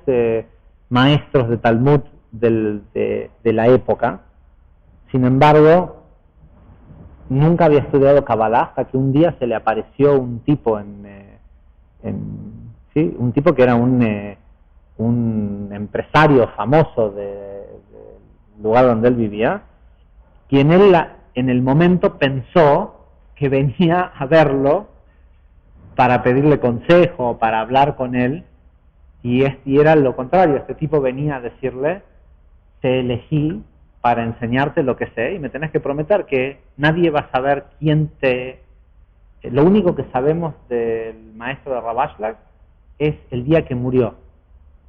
maestros de Talmud de la época. Sin embargo, nunca había estudiado Kabbalah hasta que un día se le apareció un tipo ¿sí? Un tipo que era un empresario famoso del lugar donde él vivía, quien él en el momento pensó que venía a verlo para pedirle consejo, para hablar con él, y era lo contrario. Este tipo venía a decirle: te elegí para enseñarte lo que sé y me tenés que prometer que nadie va a saber quién te... Lo único que sabemos del maestro de Rav Ashlag es el día que murió.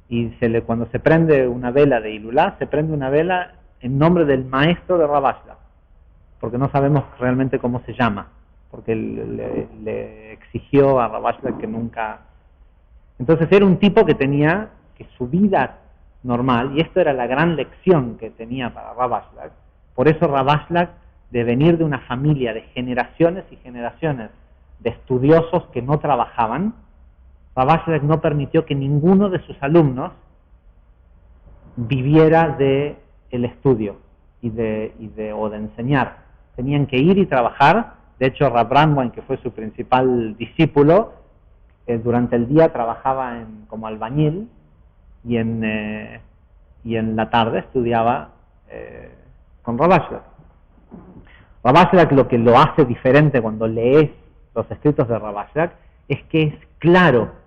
Y cuando se prende una vela de Ilulá, se prende una vela en nombre del maestro de Rav Ashlag, porque no sabemos realmente cómo se llama, porque le exigió a Rav Ashlag que nunca... Entonces era un tipo que tenía que su vida normal, y esto era la gran lección que tenía para Rav Ashlag. Por eso Rav Ashlag, de venir de una familia de generaciones y generaciones de estudiosos que no trabajaban, Rav Ashlag no permitió que ninguno de sus alumnos viviera de el estudio o de enseñar. Tenían que ir y trabajar. De hecho, Rav Brandwein, que fue su principal discípulo, durante el día trabajaba como albañil y en la tarde estudiaba con Rav Ashlag. Rav Ashlag, lo que lo hace diferente cuando lees los escritos de Rav Ashlag es que es claro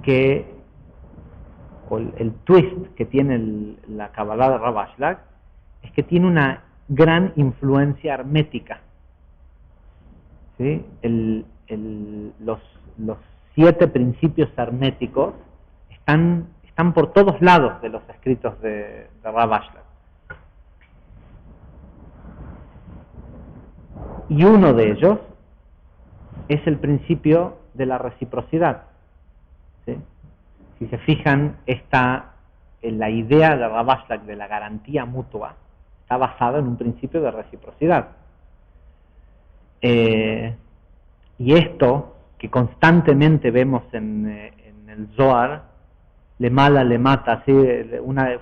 que el twist que tiene la Kabbalah de Rav Ashlag es que tiene una gran influencia hermética. ¿Sí? Los 7 principios herméticos están por todos lados de los escritos de Rav Ashlag. Y uno de ellos es el principio de la reciprocidad. ¿Sí? Si se fijan, la idea de Rav Ashlag de la garantía mutua está basada en un principio de reciprocidad. Y esto, que constantemente vemos en el Zohar, le mala, le mata, ¿sí?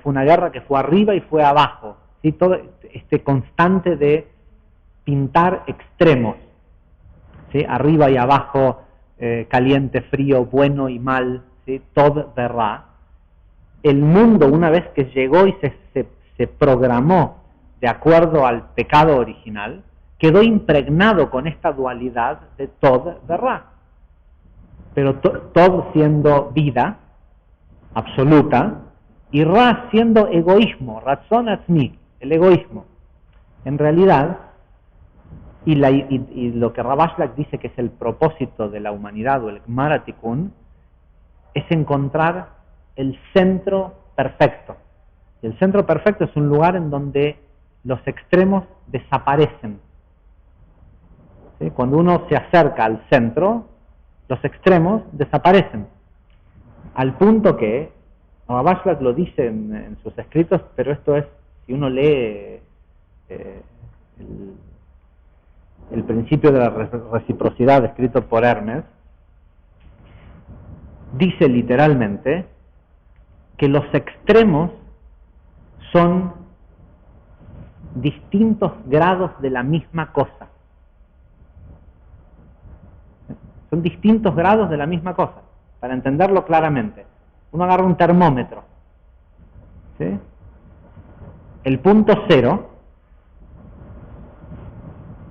Fue una guerra que fue arriba y fue abajo, ¿sí? Todo este constante de pintar extremos, ¿sí? Arriba y abajo, caliente, frío, bueno y mal, ¿sí? Todo verdad. El mundo, una vez que llegó y se programó de acuerdo al pecado original, quedó impregnado con esta dualidad de todo verdad. Pero todo siendo vida absoluta y Ra siendo egoísmo, Ratzon Atzmi, el egoísmo. En realidad, y lo que Rav Ashlag dice que es el propósito de la humanidad o el Gmar HaTikun, es encontrar el centro perfecto. Y el centro perfecto es un lugar en donde los extremos desaparecen. ¿Sí? Cuando uno se acerca al centro, los extremos desaparecen. Al punto que, Rabashlat lo dice en sus escritos, pero esto es, si uno lee el principio de la reciprocidad escrito por Hermes, dice literalmente que los extremos son distintos grados de la misma cosa. Son distintos grados de la misma cosa, para entenderlo claramente. Uno agarra un termómetro, ¿sí? El punto cero,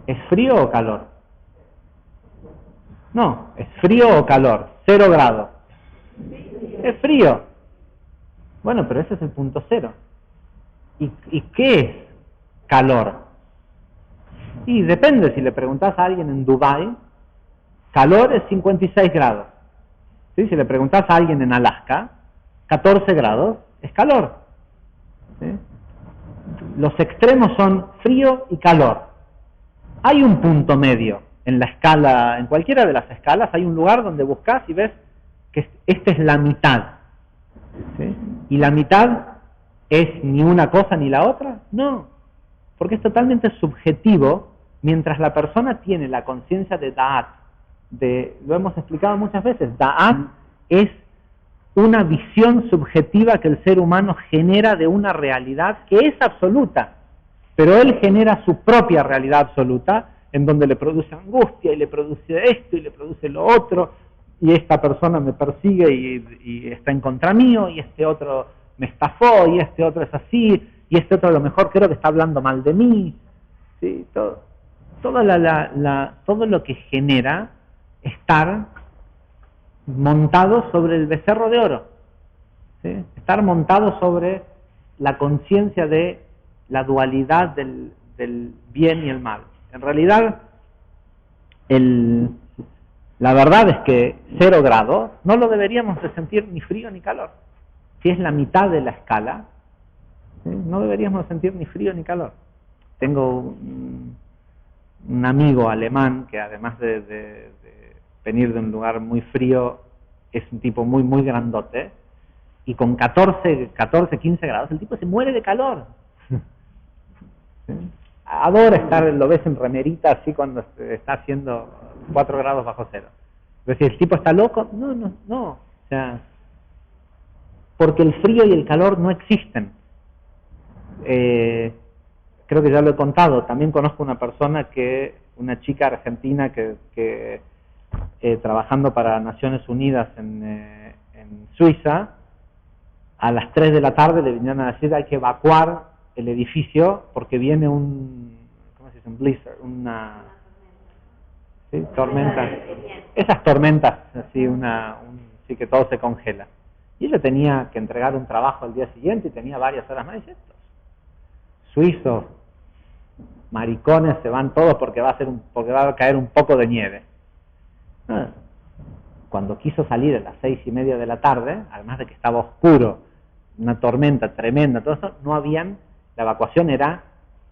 ¿es frío o calor? No, ¿es frío o calor? 0 grados. Es frío. Bueno, pero ese es el punto cero. ¿Y qué es calor? Y depende, si le preguntás a alguien en Dubái, calor es 56 grados. ¿Sí? Si le preguntás a alguien en Alaska, 14 grados es calor. ¿Sí? Los extremos son frío y calor. Hay un punto medio en la escala, en cualquiera de las escalas, hay un lugar donde buscas y ves que esta es la mitad. ¿Sí? ¿Y la mitad es ni una cosa ni la otra? No, porque es totalmente subjetivo mientras la persona tiene la conciencia de Da'at. Lo hemos explicado muchas veces, Da'at es una visión subjetiva que el ser humano genera de una realidad que es absoluta, pero él genera su propia realidad absoluta, en donde le produce angustia, y le produce esto, y le produce lo otro, y esta persona me persigue y está en contra mío, y este otro me estafó, y este otro es así, y este otro a lo mejor creo que está hablando mal de mí. ¿Sí? Todo lo que genera estar montado sobre el becerro de oro, ¿sí? Estar montado sobre la conciencia de la dualidad del bien y el mal. En realidad, la verdad es que 0 grados no lo deberíamos de sentir ni frío ni calor. Si es la mitad de la escala, ¿sí? No deberíamos sentir ni frío ni calor. Tengo un amigo alemán que, además de venir de un lugar muy frío, es un tipo muy, muy grandote, y con 14, 15 grados, el tipo se muere de calor. ¿Sí? Adora estar, lo ves en remerita así cuando está haciendo 4 grados bajo cero. Pero si el tipo está loco, no. O sea, porque el frío y el calor no existen. Creo que ya lo he contado. También conozco una persona una chica argentina que trabajando para Naciones Unidas en Suiza, a las 3 de la tarde le vinieron a decir hay que evacuar el edificio porque viene ¿cómo se dice? Un blizzard, ¿sí? Tormenta. Esas tormentas, así, sí, que todo se congela. Y ella tenía que entregar un trabajo al día siguiente y tenía varias horas más. Y dice, estos suizos, maricones, se van todos porque va a caer un poco de nieve. Cuando quiso salir a las 6:30 de la tarde, además de que estaba oscuro, una tormenta tremenda, todo eso, la evacuación era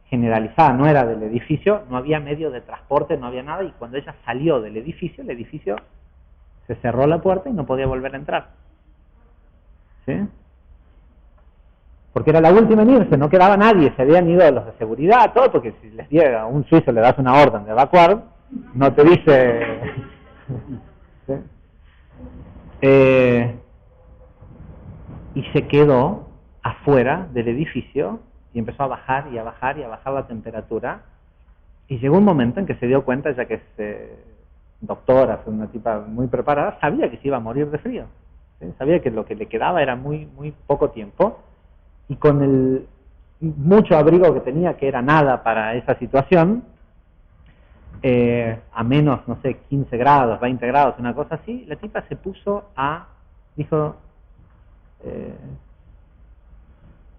generalizada, no era del edificio, no había medio de transporte, no había nada, y cuando ella salió del edificio, el edificio se cerró la puerta y no podía volver a entrar. ¿Sí? Porque era la última en irse, no quedaba nadie, se habían ido los de seguridad, todo, porque si les llega a un suizo le das una orden de evacuar, no te dice... ¿Sí? Y se quedó afuera del edificio y empezó a bajar y a bajar y a bajar la temperatura, y llegó un momento en que se dio cuenta, ya que es doctora, es una tipa muy preparada, sabía que se iba a morir de frío, ¿sí? Sabía que lo que le quedaba era muy, muy poco tiempo, y con el mucho abrigo que tenía, que era nada para esa situación, a menos, no sé, 15 grados, 20 grados, una cosa así, la tipa se puso dijo,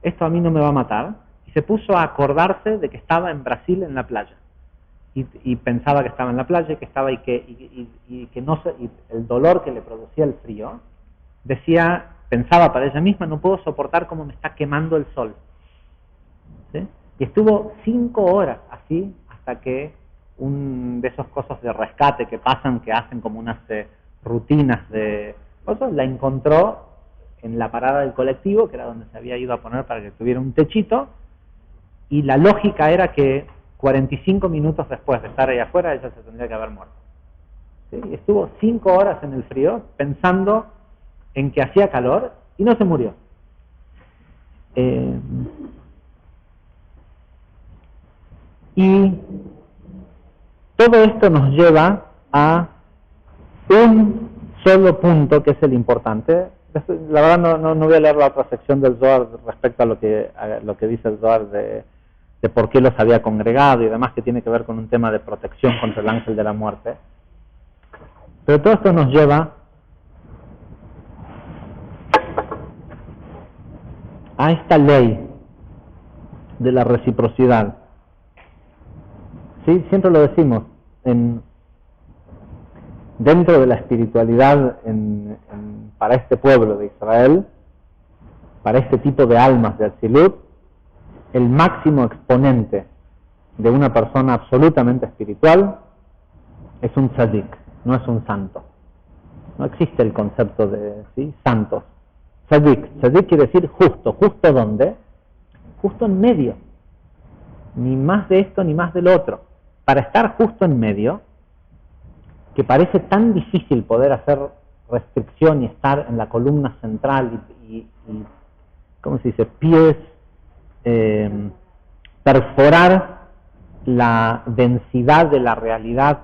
esto a mí no me va a matar, y se puso a acordarse de que estaba en Brasil en la playa, y pensaba que estaba en la playa, y que estaba, y que no sé, y el dolor que le producía el frío, decía, pensaba para ella misma, no puedo soportar cómo me está quemando el sol. ¿Sí? Y estuvo 5 horas así, hasta que un de esos cosas de rescate que pasan, que hacen como unas rutinas de cosas, la encontró en la parada del colectivo, que era donde se había ido a poner para que tuviera un techito, y la lógica era que 45 minutos después de estar ahí afuera, ella se tendría que haber muerto. ¿Sí? Y estuvo 5 horas en el frío, pensando en que hacía calor, y no se murió. Y todo esto nos lleva a un solo punto, que es el importante. La verdad no voy a leer la otra sección del Zohar respecto a lo que dice el Zohar de por qué los había congregado y demás, que tiene que ver con un tema de protección contra el ángel de la muerte. Pero todo esto nos lleva a esta ley de la reciprocidad. ¿Sí? Siempre lo decimos, dentro de la espiritualidad para este pueblo de Israel, para este tipo de almas de Atzilut, el máximo exponente de una persona absolutamente espiritual es un tzadik, no es un santo. No existe el concepto de santos. Tzadik quiere decir justo. ¿Justo dónde? Justo en medio. Ni más de esto ni más del otro. Para estar justo en medio, que parece tan difícil poder hacer restricción y estar en la columna central y ¿cómo se dice? Pies, perforar la densidad de la realidad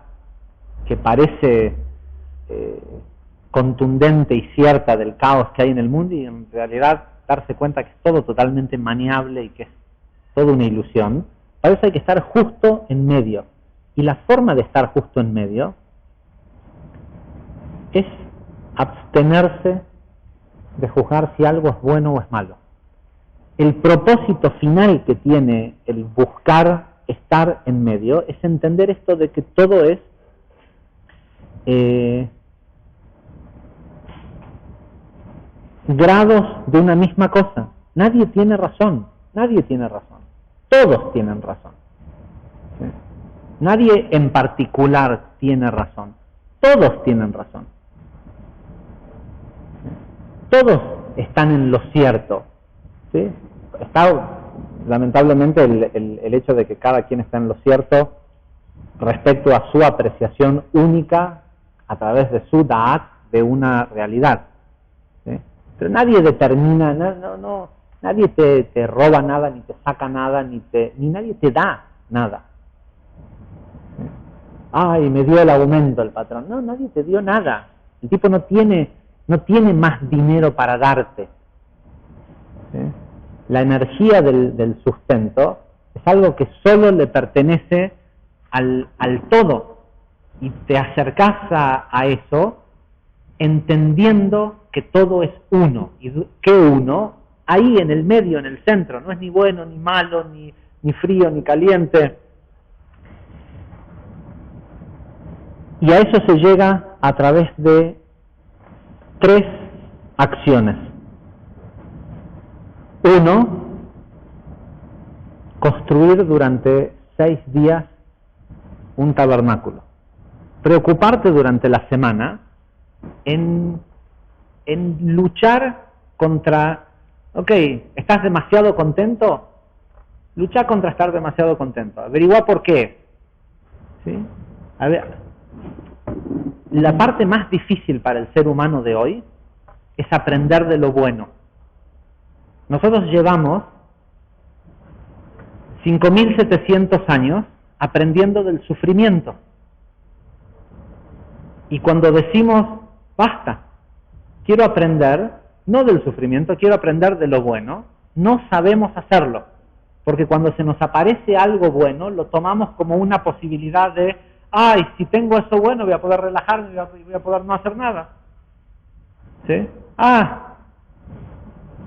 que parece contundente y cierta del caos que hay en el mundo, y en realidad darse cuenta que es todo totalmente maniable y que es toda una ilusión. Para eso hay que estar justo en medio. Y la forma de estar justo en medio es abstenerse de juzgar si algo es bueno o es malo. El propósito final que tiene el buscar estar en medio es entender esto de que todo es grados de una misma cosa. Nadie tiene razón, todos tienen razón. ¿Sí? Nadie en particular tiene razón, todos tienen razón. ¿Sí? Todos están en lo cierto. ¿Sí? Está lamentablemente el hecho de que cada quien está en lo cierto respecto a su apreciación única a través de su da'at de una realidad. ¿Sí? Pero nadie determina, nadie te roba nada, ni te saca nada, ni nadie te da nada. ¿Sí? Ay, me dio el aumento el patrón. No, nadie te dio nada. El tipo no tiene más dinero para darte. ¿Sí? La energía del sustento es algo que solo le pertenece al todo, y te acercás a eso entendiendo que todo es uno, y que uno ahí en el medio, en el centro, no es ni bueno ni malo, ni frío ni caliente. Y a eso se llega a través de 3 acciones. 1, construir durante 6 días un tabernáculo. Preocuparte durante la semana en luchar contra, ¿estás demasiado contento? Lucha contra estar demasiado contento. Averigua por qué. ¿Sí? A ver, la parte más difícil para el ser humano de hoy es aprender de lo bueno. Nosotros llevamos 5.700 años aprendiendo del sufrimiento. Y cuando decimos, basta, quiero aprender, no del sufrimiento, quiero aprender de lo bueno, no sabemos hacerlo. Porque cuando se nos aparece algo bueno, lo tomamos como una posibilidad de, si tengo eso bueno, voy a poder relajarme, voy a poder no hacer nada. ¿Sí?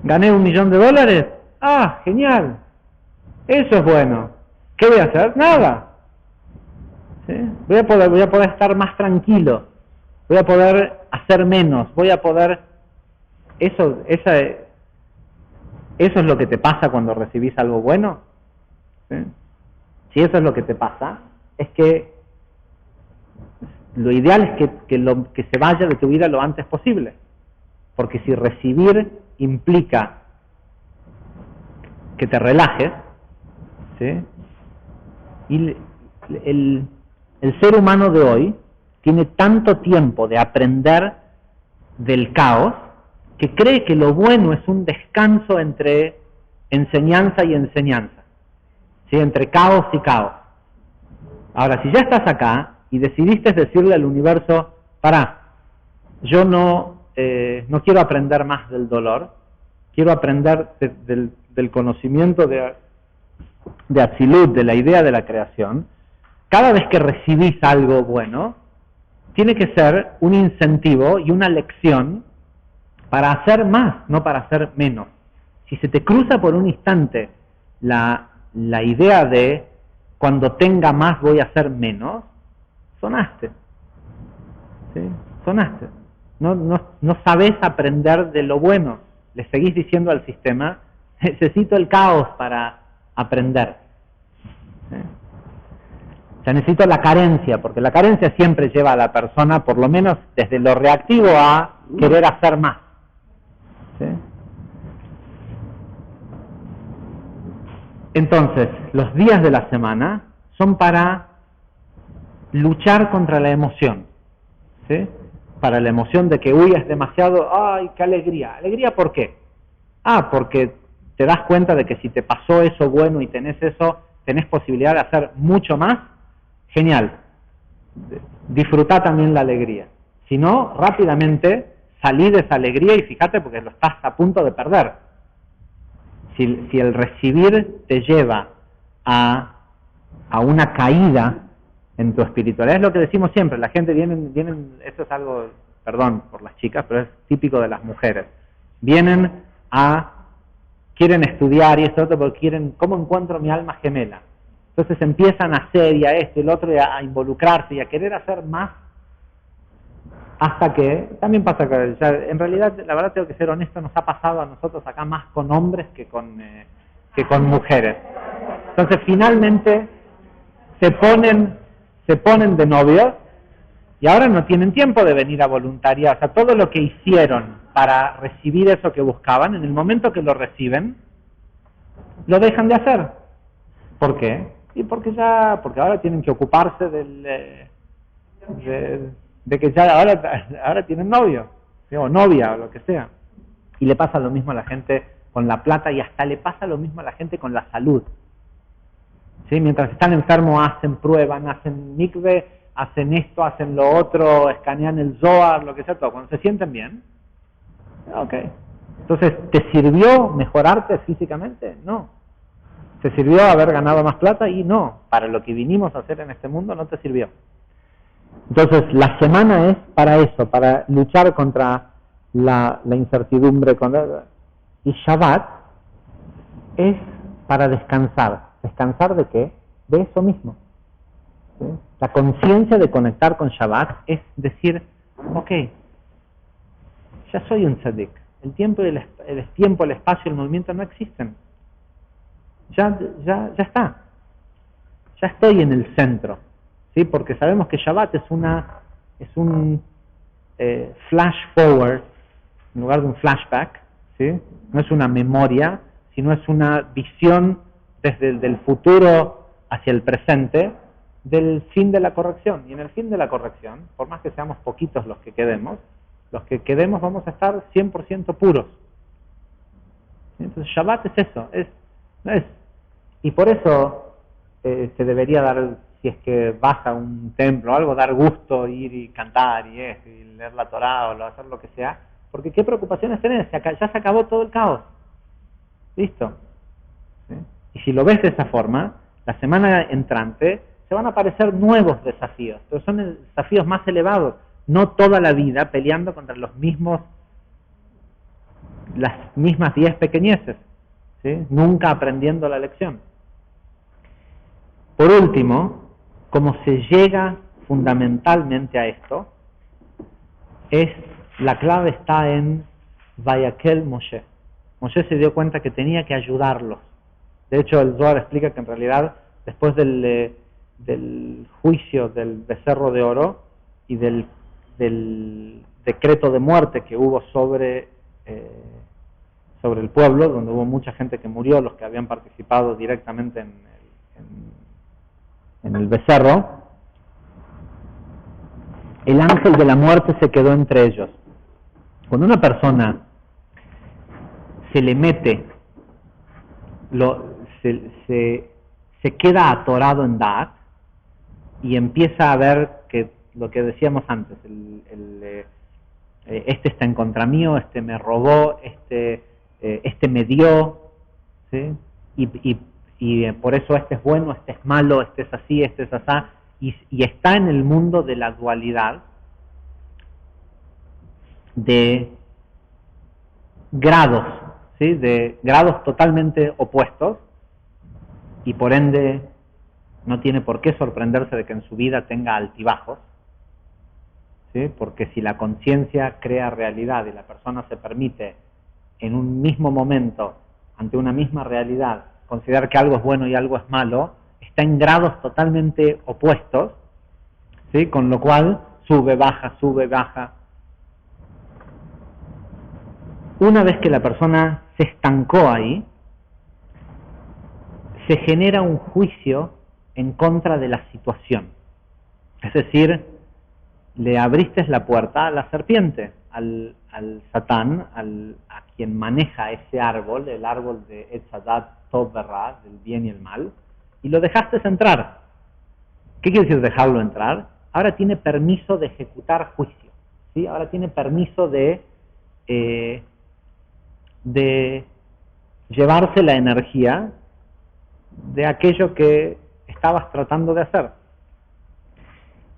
¿Gané $1 millón? Genial. Eso es bueno. ¿Qué voy a hacer? Nada. ¿Sí? Voy a poder estar más tranquilo. Voy a poder hacer menos. Voy a poder eso es lo que te pasa cuando recibís algo bueno. ¿Sí? Si eso es lo que te pasa, es que lo ideal es que se vaya de tu vida lo antes posible. Porque si recibir implica que te relajes, ¿sí? Y el ser humano de hoy tiene tanto tiempo de aprender del caos que cree que lo bueno es un descanso entre enseñanza y enseñanza, ¿sí? Entre caos y caos. Ahora, si ya estás acá y decidiste decirle al universo, pará, yo no quiero aprender más del dolor, quiero aprender del conocimiento de Atzilut, de la idea de la creación. Cada vez que recibís algo bueno, tiene que ser un incentivo y una lección para hacer más, no para hacer menos. Si se te cruza por un instante la idea de cuando tenga más voy a hacer menos, sonaste. ¿Sí? Sonaste. No sabés aprender de lo bueno. Le seguís diciendo al sistema, necesito el caos para aprender. ¿Sí? O sea, necesito la carencia, porque la carencia siempre lleva a la persona, por lo menos desde lo reactivo, a querer hacer más. ¿Sí? Entonces, los días de la semana son para luchar contra la emoción. ¿Sí? Para la emoción de que, uy, es demasiado, ay, qué alegría. ¿Alegría por qué? Porque te das cuenta de que si te pasó eso bueno y tenés eso, tenés posibilidad de hacer mucho más. Genial. Disfrutá también la alegría. Si no, rápidamente salí de esa alegría y fíjate porque lo estás a punto de perder. Si el recibir te lleva a una caída en tu espiritualidad, es lo que decimos siempre, la gente vienen, esto es algo, perdón por las chicas, pero es típico de las mujeres, quieren estudiar y esto otro, porque quieren, ¿cómo encuentro mi alma gemela? Entonces empiezan a hacer y a esto y lo otro y a involucrarse y a querer hacer más, hasta que, también pasa que, ya, en realidad, la verdad tengo que ser honesto, nos ha pasado a nosotros acá más con hombres que con mujeres. Entonces finalmente se ponen de novios y ahora no tienen tiempo de venir a voluntariar. O sea, todo lo que hicieron para recibir eso que buscaban, en el momento que lo reciben, lo dejan de hacer. ¿Por qué? Y porque ahora tienen que ocuparse de que ya ahora tienen novio, o novia, o lo que sea. Y le pasa lo mismo a la gente con la plata y hasta le pasa lo mismo a la gente con la salud. ¿Sí? Mientras están enfermos hacen pruebas, hacen mikve, hacen esto, hacen lo otro, escanean el Zohar, lo que sea, todo. Cuando se sienten bien, ok. Entonces, ¿te sirvió mejorarte físicamente? No. ¿Te sirvió haber ganado más plata? Y no. Para lo que vinimos a hacer en este mundo no te sirvió. Entonces, la semana es para eso, para luchar contra la incertidumbre. Y Shabbat es para descansar. ¿Descansar de qué? De eso mismo. ¿Sí? La conciencia de conectar con Shabbat es decir, ok, ya soy un tzadik. El tiempo, el espacio, el movimiento no existen. Ya está. Ya estoy en el centro. ¿Sí? Porque sabemos que Shabbat es un flash forward en lugar de un flashback. ¿Sí? No es una memoria, sino es una visión desde el futuro hacia el presente del fin de la corrección. Y en el fin de la corrección, por más que seamos poquitos los que quedemos vamos a estar 100% puros. ¿Sí? Entonces Shabbat es eso, y por eso se debería dar, si es que vas a un templo o algo, dar gusto, ir y cantar y leer la Torá o hacer lo que sea, porque ¿qué preocupaciones tenés? Ya se acabó todo el caos. Listo. ¿Sí? Y si lo ves de esa forma, la semana entrante se van a aparecer nuevos desafíos, pero son desafíos más elevados, no toda la vida peleando contra las mismas 10 pequeñeces, ¿sí? Nunca aprendiendo la lección. Por último, como se llega fundamentalmente a esto, la clave está en Vayakel Moshe. Moshe se dio cuenta que tenía que ayudarlos. De hecho, el Zohar explica que en realidad, después del juicio del becerro de oro y del decreto de muerte que hubo sobre el pueblo, donde hubo mucha gente que murió, los que habían participado directamente en el becerro, el ángel de la muerte se quedó entre ellos. Cuando una persona se le mete, se queda atorado en Da'at y empieza a ver que lo que decíamos antes, este está en contra mío, este me robó, este me dio, ¿sí? Y por eso este es bueno, este es malo, este es así, este es asá, y está en el mundo de la dualidad, de grados, ¿sí? De grados totalmente opuestos, y por ende no tiene por qué sorprenderse de que en su vida tenga altibajos, ¿sí? Porque si la conciencia crea realidad y la persona se permite en un mismo momento, ante una misma realidad, considerar que algo es bueno y algo es malo, está en grados totalmente opuestos, ¿sí? Con lo cual sube, baja. Una vez que la persona se estancó ahí, se genera un juicio en contra de la situación. Es decir, le abriste la puerta a la serpiente, al Satán, a quien maneja ese árbol, el árbol de Etz Hadat Tov Verra, del bien y el mal, y lo dejaste entrar. ¿Qué quiere decir dejarlo entrar? Ahora tiene permiso de ejecutar juicio, ¿sí? Ahora tiene permiso de llevarse la energía de aquello que estabas tratando de hacer.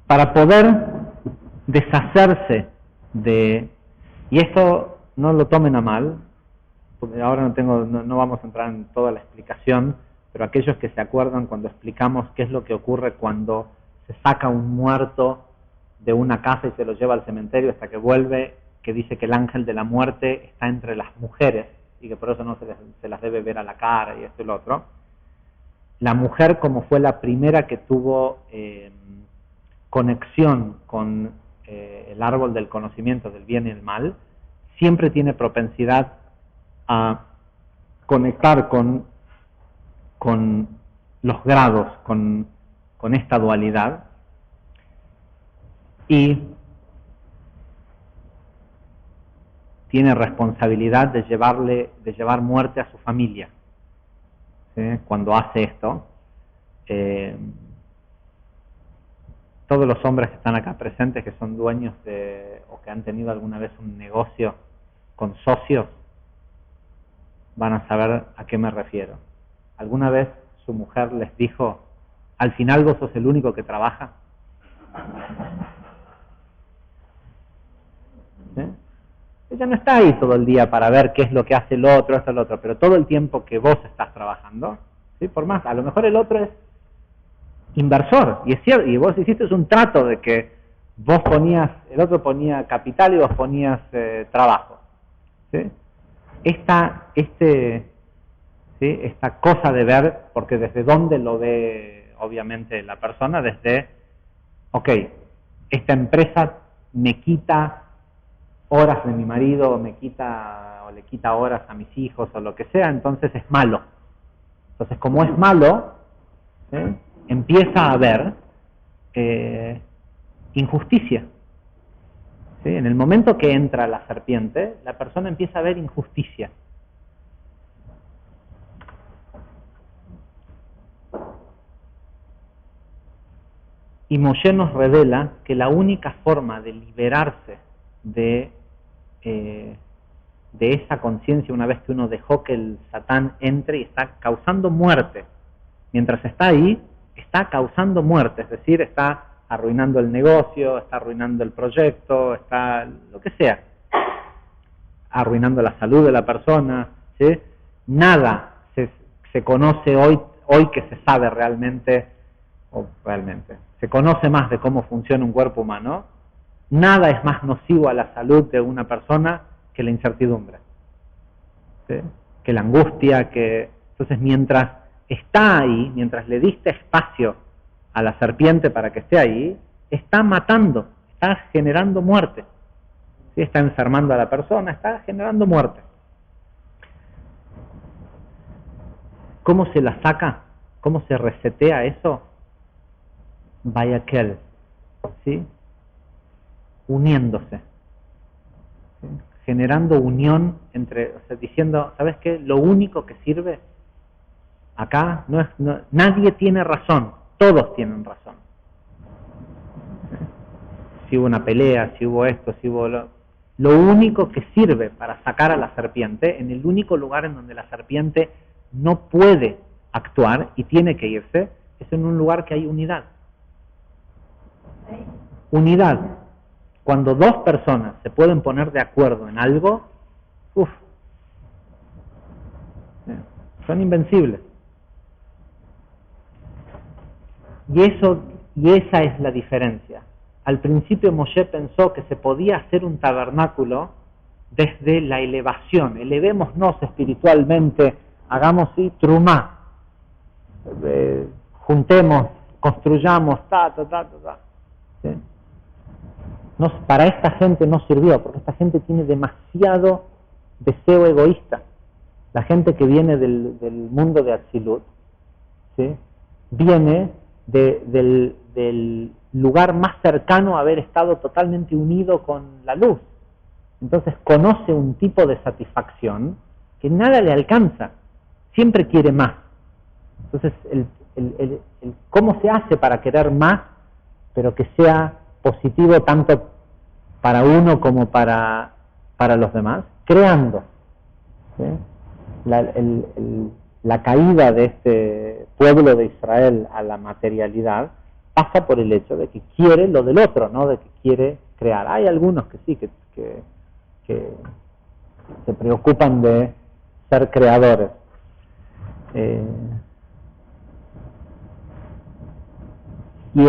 Para poder deshacerse y esto no lo tomen a mal, porque ahora no vamos a entrar en toda la explicación, pero aquellos que se acuerdan cuando explicamos qué es lo que ocurre cuando se saca un muerto de una casa y se lo lleva al cementerio hasta que vuelve, que dice que el ángel de la muerte está entre las mujeres y que por eso no se las debe ver a la cara y esto y lo otro. La mujer, como fue la primera que tuvo conexión con el árbol del conocimiento del bien y el mal, siempre tiene propensidad a conectar con los grados, con esta dualidad, y tiene responsabilidad de llevar muerte a su familia, ¿sí? Cuando hace esto. Todos los hombres que están acá presentes, que son dueños o que han tenido alguna vez un negocio con socios, van a saber a qué me refiero. ¿Alguna vez su mujer les dijo, al final vos sos el único que trabaja? ¿Sí? Ella no está ahí todo el día para ver qué es lo que hace el otro, esto, el otro, pero todo el tiempo que vos estás trabajando, ¿sí? Por más, a lo mejor el otro es inversor, y es cierto, y vos hiciste un trato de que el otro ponía capital y vos ponías trabajo, ¿sí? Esta cosa de ver, porque desde dónde lo ve obviamente la persona, desde, esta empresa me quita horas de mi marido, o le quita horas a mis hijos, o lo que sea, entonces es malo. Entonces, como es malo, empieza a haber injusticia. ¿Sí? En el momento que entra la serpiente, la persona empieza a ver injusticia. Y Moshe nos revela que la única forma de liberarse de esa conciencia, una vez que uno dejó que el Satán entre y está causando muerte, mientras está ahí, está causando muerte, es decir, está arruinando el negocio, está arruinando el proyecto, está lo que sea, arruinando la salud de la persona, ¿sí? Nada se conoce hoy que se sabe realmente, se conoce más de cómo funciona un cuerpo humano. Nada es más nocivo a la salud de una persona que la incertidumbre, ¿sí? Que la angustia, entonces mientras está ahí, mientras le diste espacio a la serpiente para que esté ahí, está matando, está generando muerte, ¿sí? Está enfermando a la persona, está generando muerte. ¿Cómo se la saca? ¿Cómo se resetea eso? Vayakel, ¿sí? Uniéndose, ¿sí? Generando unión entre, o sea, diciendo, ¿sabes qué? Lo único que sirve acá nadie tiene razón, todos tienen razón. Si hubo una pelea, si hubo esto, si hubo lo único que sirve para sacar a la serpiente, en el único lugar en donde la serpiente no puede actuar y tiene que irse, es en un lugar que hay unidad. Unidad. Cuando dos personas se pueden poner de acuerdo en algo, son invencibles. Y esa es la diferencia. Al principio Moshe pensó que se podía hacer un tabernáculo desde la elevación. Elevémonos espiritualmente, hagamos trumá, juntemos, construyamos, ¿sí? Para esta gente no sirvió, porque esta gente tiene demasiado deseo egoísta. La gente que viene del mundo de Atzilut, ¿sí? Viene del lugar más cercano a haber estado totalmente unido con la luz. Entonces conoce un tipo de satisfacción que nada le alcanza, siempre quiere más. Entonces, ¿cómo se hace para querer más, pero que sea positivo tanto para uno como para los demás? Creando, ¿sí? La caída de este pueblo de Israel a la materialidad pasa por el hecho de que quiere lo del otro, ¿no? De que quiere crear. Hay algunos que sí, que se preocupan de ser creadores. Y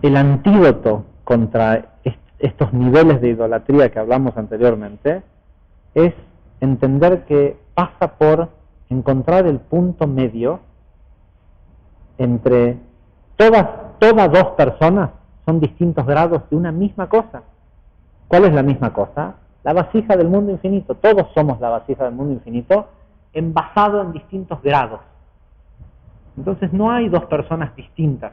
el antídoto contra estos niveles de idolatría que hablamos anteriormente es entender que pasa por encontrar el punto medio entre todas dos personas son distintos grados de una misma cosa. ¿Cuál es la misma cosa? La vasija del mundo infinito. Todos somos la vasija del mundo infinito, envasado en distintos grados. Entonces no hay dos personas distintas,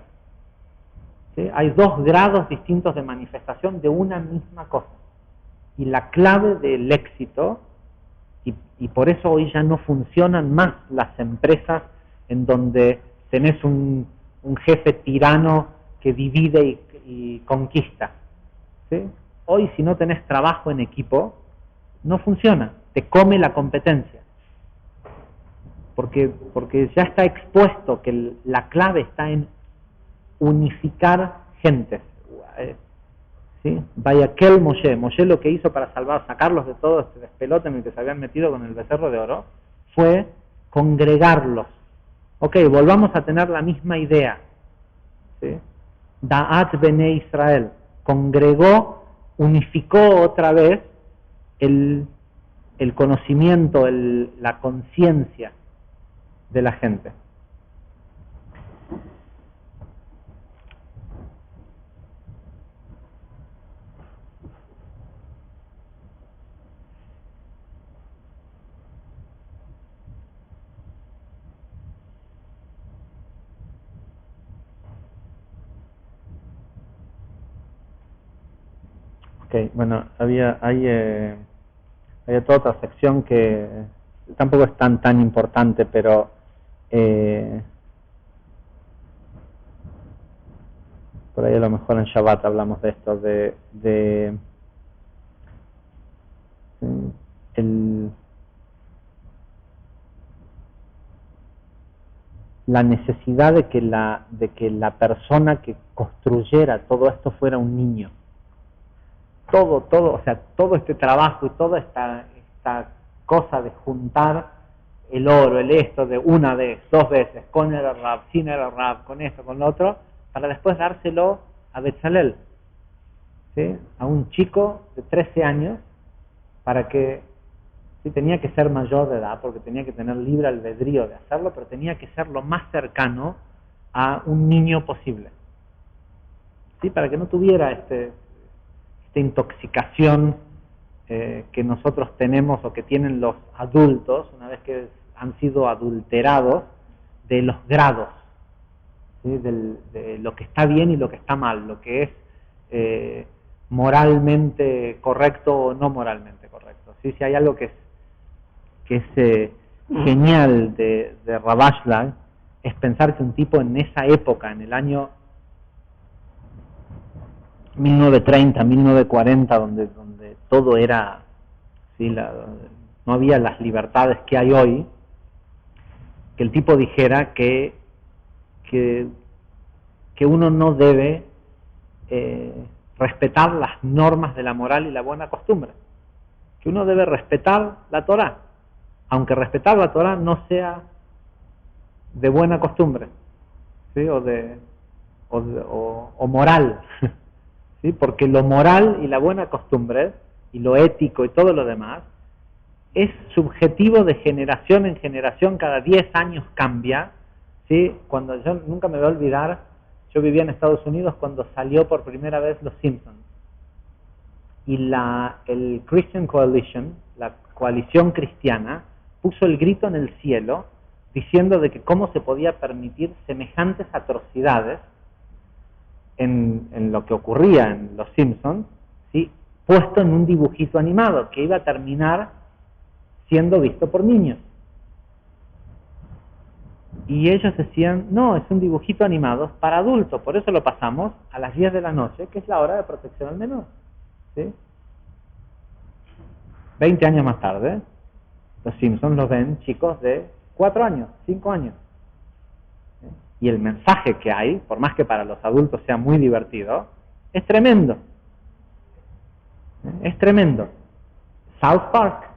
¿sí? Hay dos grados distintos de manifestación de una misma cosa. Y la clave del éxito, y por eso hoy ya no funcionan más las empresas en donde tenés un jefe tirano que divide y conquista, ¿sí? Hoy si no tenés trabajo en equipo, no funciona, te come la competencia. Porque ya está expuesto que la clave está en unificar gentes, ¿sí? Vayakel Moshe lo que hizo para sacarlos de todo este despelote en el que se habían metido con el becerro de oro, fue congregarlos. Ok, volvamos a tener la misma idea, ¿sí? Da'at Bene Israel, congregó, unificó otra vez el conocimiento, la conciencia de la gente. Okay, bueno, hay toda otra sección que tampoco es tan importante, pero por ahí a lo mejor en Shabbat hablamos de esto, de la necesidad de que la persona que construyera todo esto fuera un niño. Todo, o sea, todo este trabajo y toda esta cosa de juntar el oro, el esto, de una vez, dos veces, con el Rab, sin el Rab, con esto, con lo otro, para después dárselo a Betzalel. ¿sí?, a un chico de 13 años para que, sí, tenía que ser mayor de edad porque tenía que tener libre albedrío de hacerlo, pero tenía que ser lo más cercano a un niño posible, ¿sí?, para que no tuviera esta intoxicación que nosotros tenemos o que tienen los adultos una vez que han sido adulterados de los grados, ¿sí?, de lo que está bien y lo que está mal, lo que es moralmente correcto o no moralmente correcto. ¿Sí? Si hay algo que es genial de Rav Ashlag, es pensar que un tipo en esa época, en el año 1930, 1940, donde todo era, ¿sí?, no había las libertades que hay hoy, que el tipo dijera que uno no debe respetar las normas de la moral y la buena costumbre, que uno debe respetar la Torá, aunque respetar la Torá no sea de buena costumbre, ¿sí?, o moral, ¿sí?, porque lo moral y la buena costumbre y lo ético y todo lo demás es subjetivo de generación en generación, cada 10 años cambia, ¿sí? Cuando yo nunca me voy a olvidar, yo vivía en Estados Unidos cuando salió por primera vez Los Simpsons, y el Christian Coalition, la coalición cristiana, puso el grito en el cielo diciendo de que cómo se podía permitir semejantes atrocidades en lo que ocurría en Los Simpsons, ¿sí?, puesto en un dibujito animado que iba a terminar siendo visto por niños. Y ellos decían, no, es un dibujito animado para adultos, por eso lo pasamos a las 10 de la noche, que es la hora de protección al menor, ¿sí? 20 años más tarde, Los Simpsons los ven chicos de 4 años, 5 años. ¿Sí? Y el mensaje que hay, por más que para los adultos sea muy divertido, es tremendo. Es tremendo. South Park,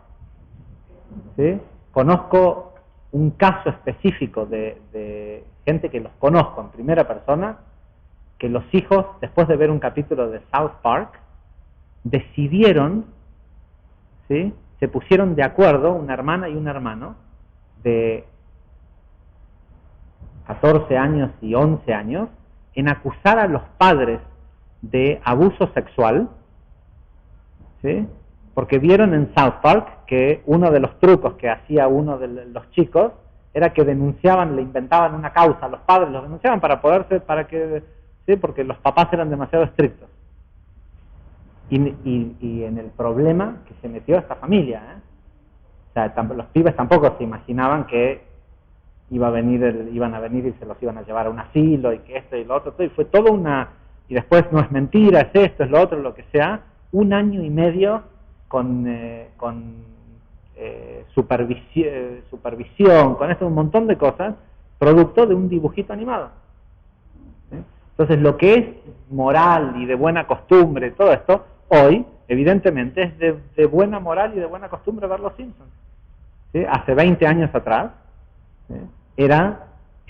¿sí? Conozco un caso específico de gente que los conozco en primera persona, que los hijos, después de ver un capítulo de South Park, decidieron, ¿sí?, se pusieron de acuerdo, una hermana y un hermano, de 14 años y 11 años, en acusar a los padres de abuso sexual, ¿sí?, porque vieron en South Park que uno de los trucos que hacía uno de los chicos era que denunciaban, le inventaban una causa, los padres los denunciaban ¿sí?, porque los papás eran demasiado estrictos. Y en el problema que se metió esta familia, o sea, los pibes tampoco se imaginaban que iban a venir y se los iban a llevar a un asilo y que esto y lo otro, y fue todo y después no es mentira, es esto, es lo otro, lo que sea, 1 año y medio con supervisión, con esto, un montón de cosas, producto de un dibujito animado. ¿Sí? Entonces, lo que es moral y de buena costumbre, todo esto, hoy, evidentemente, es de buena moral y de buena costumbre ver Los Simpsons. ¿Sí? Hace 20 años atrás, ¿sí?, era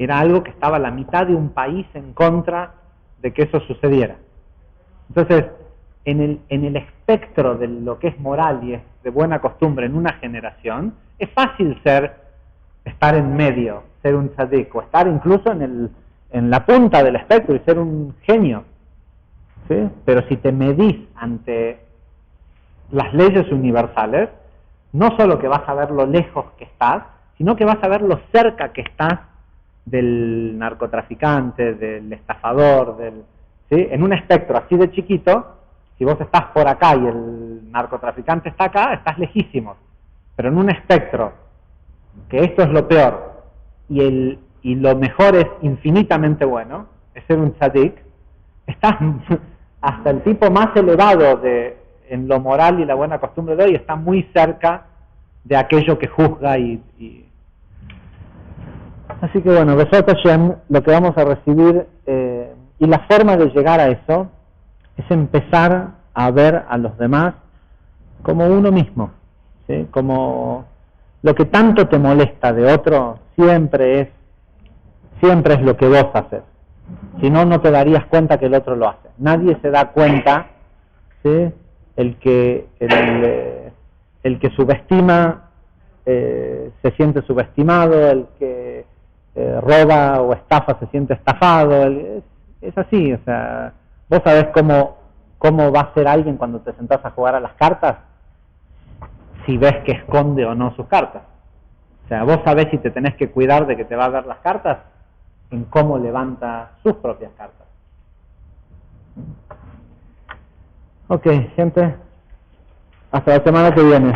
algo que estaba la mitad de un país en contra de que eso sucediera. Entonces, en el espectro de lo que es moral y es de buena costumbre en una generación, es fácil estar en medio, ser un tzadik, o estar incluso en la punta del espectro y ser un genio, ¿sí? Pero si te medís ante las leyes universales, no solo que vas a ver lo lejos que estás, sino que vas a ver lo cerca que estás del narcotraficante, del estafador, ¿sí? En un espectro así de chiquito, si vos estás por acá y el narcotraficante está acá, estás lejísimos. Pero en un espectro, que esto es lo peor, y lo mejor es infinitamente bueno, es ser un tzadik, estás hasta el tipo más elevado en lo moral y la buena costumbre de hoy, está muy cerca de aquello que juzga Así que bueno, Besat Hashem, lo que vamos a recibir, y la forma de llegar a eso, es empezar a ver a los demás como uno mismo, ¿sí? Como lo que tanto te molesta de otro siempre es lo que vos haces. Si no, no te darías cuenta que el otro lo hace. Nadie se da cuenta ¿sí? El que subestima se siente subestimado, el que roba o estafa se siente estafado, es así, o sea, vos sabés cómo va a ser alguien cuando te sentás a jugar a las cartas, si ves que esconde o no sus cartas. O sea, vos sabés si te tenés que cuidar de que te va a ver las cartas, en cómo levanta sus propias cartas. Ok, gente, hasta la semana que viene.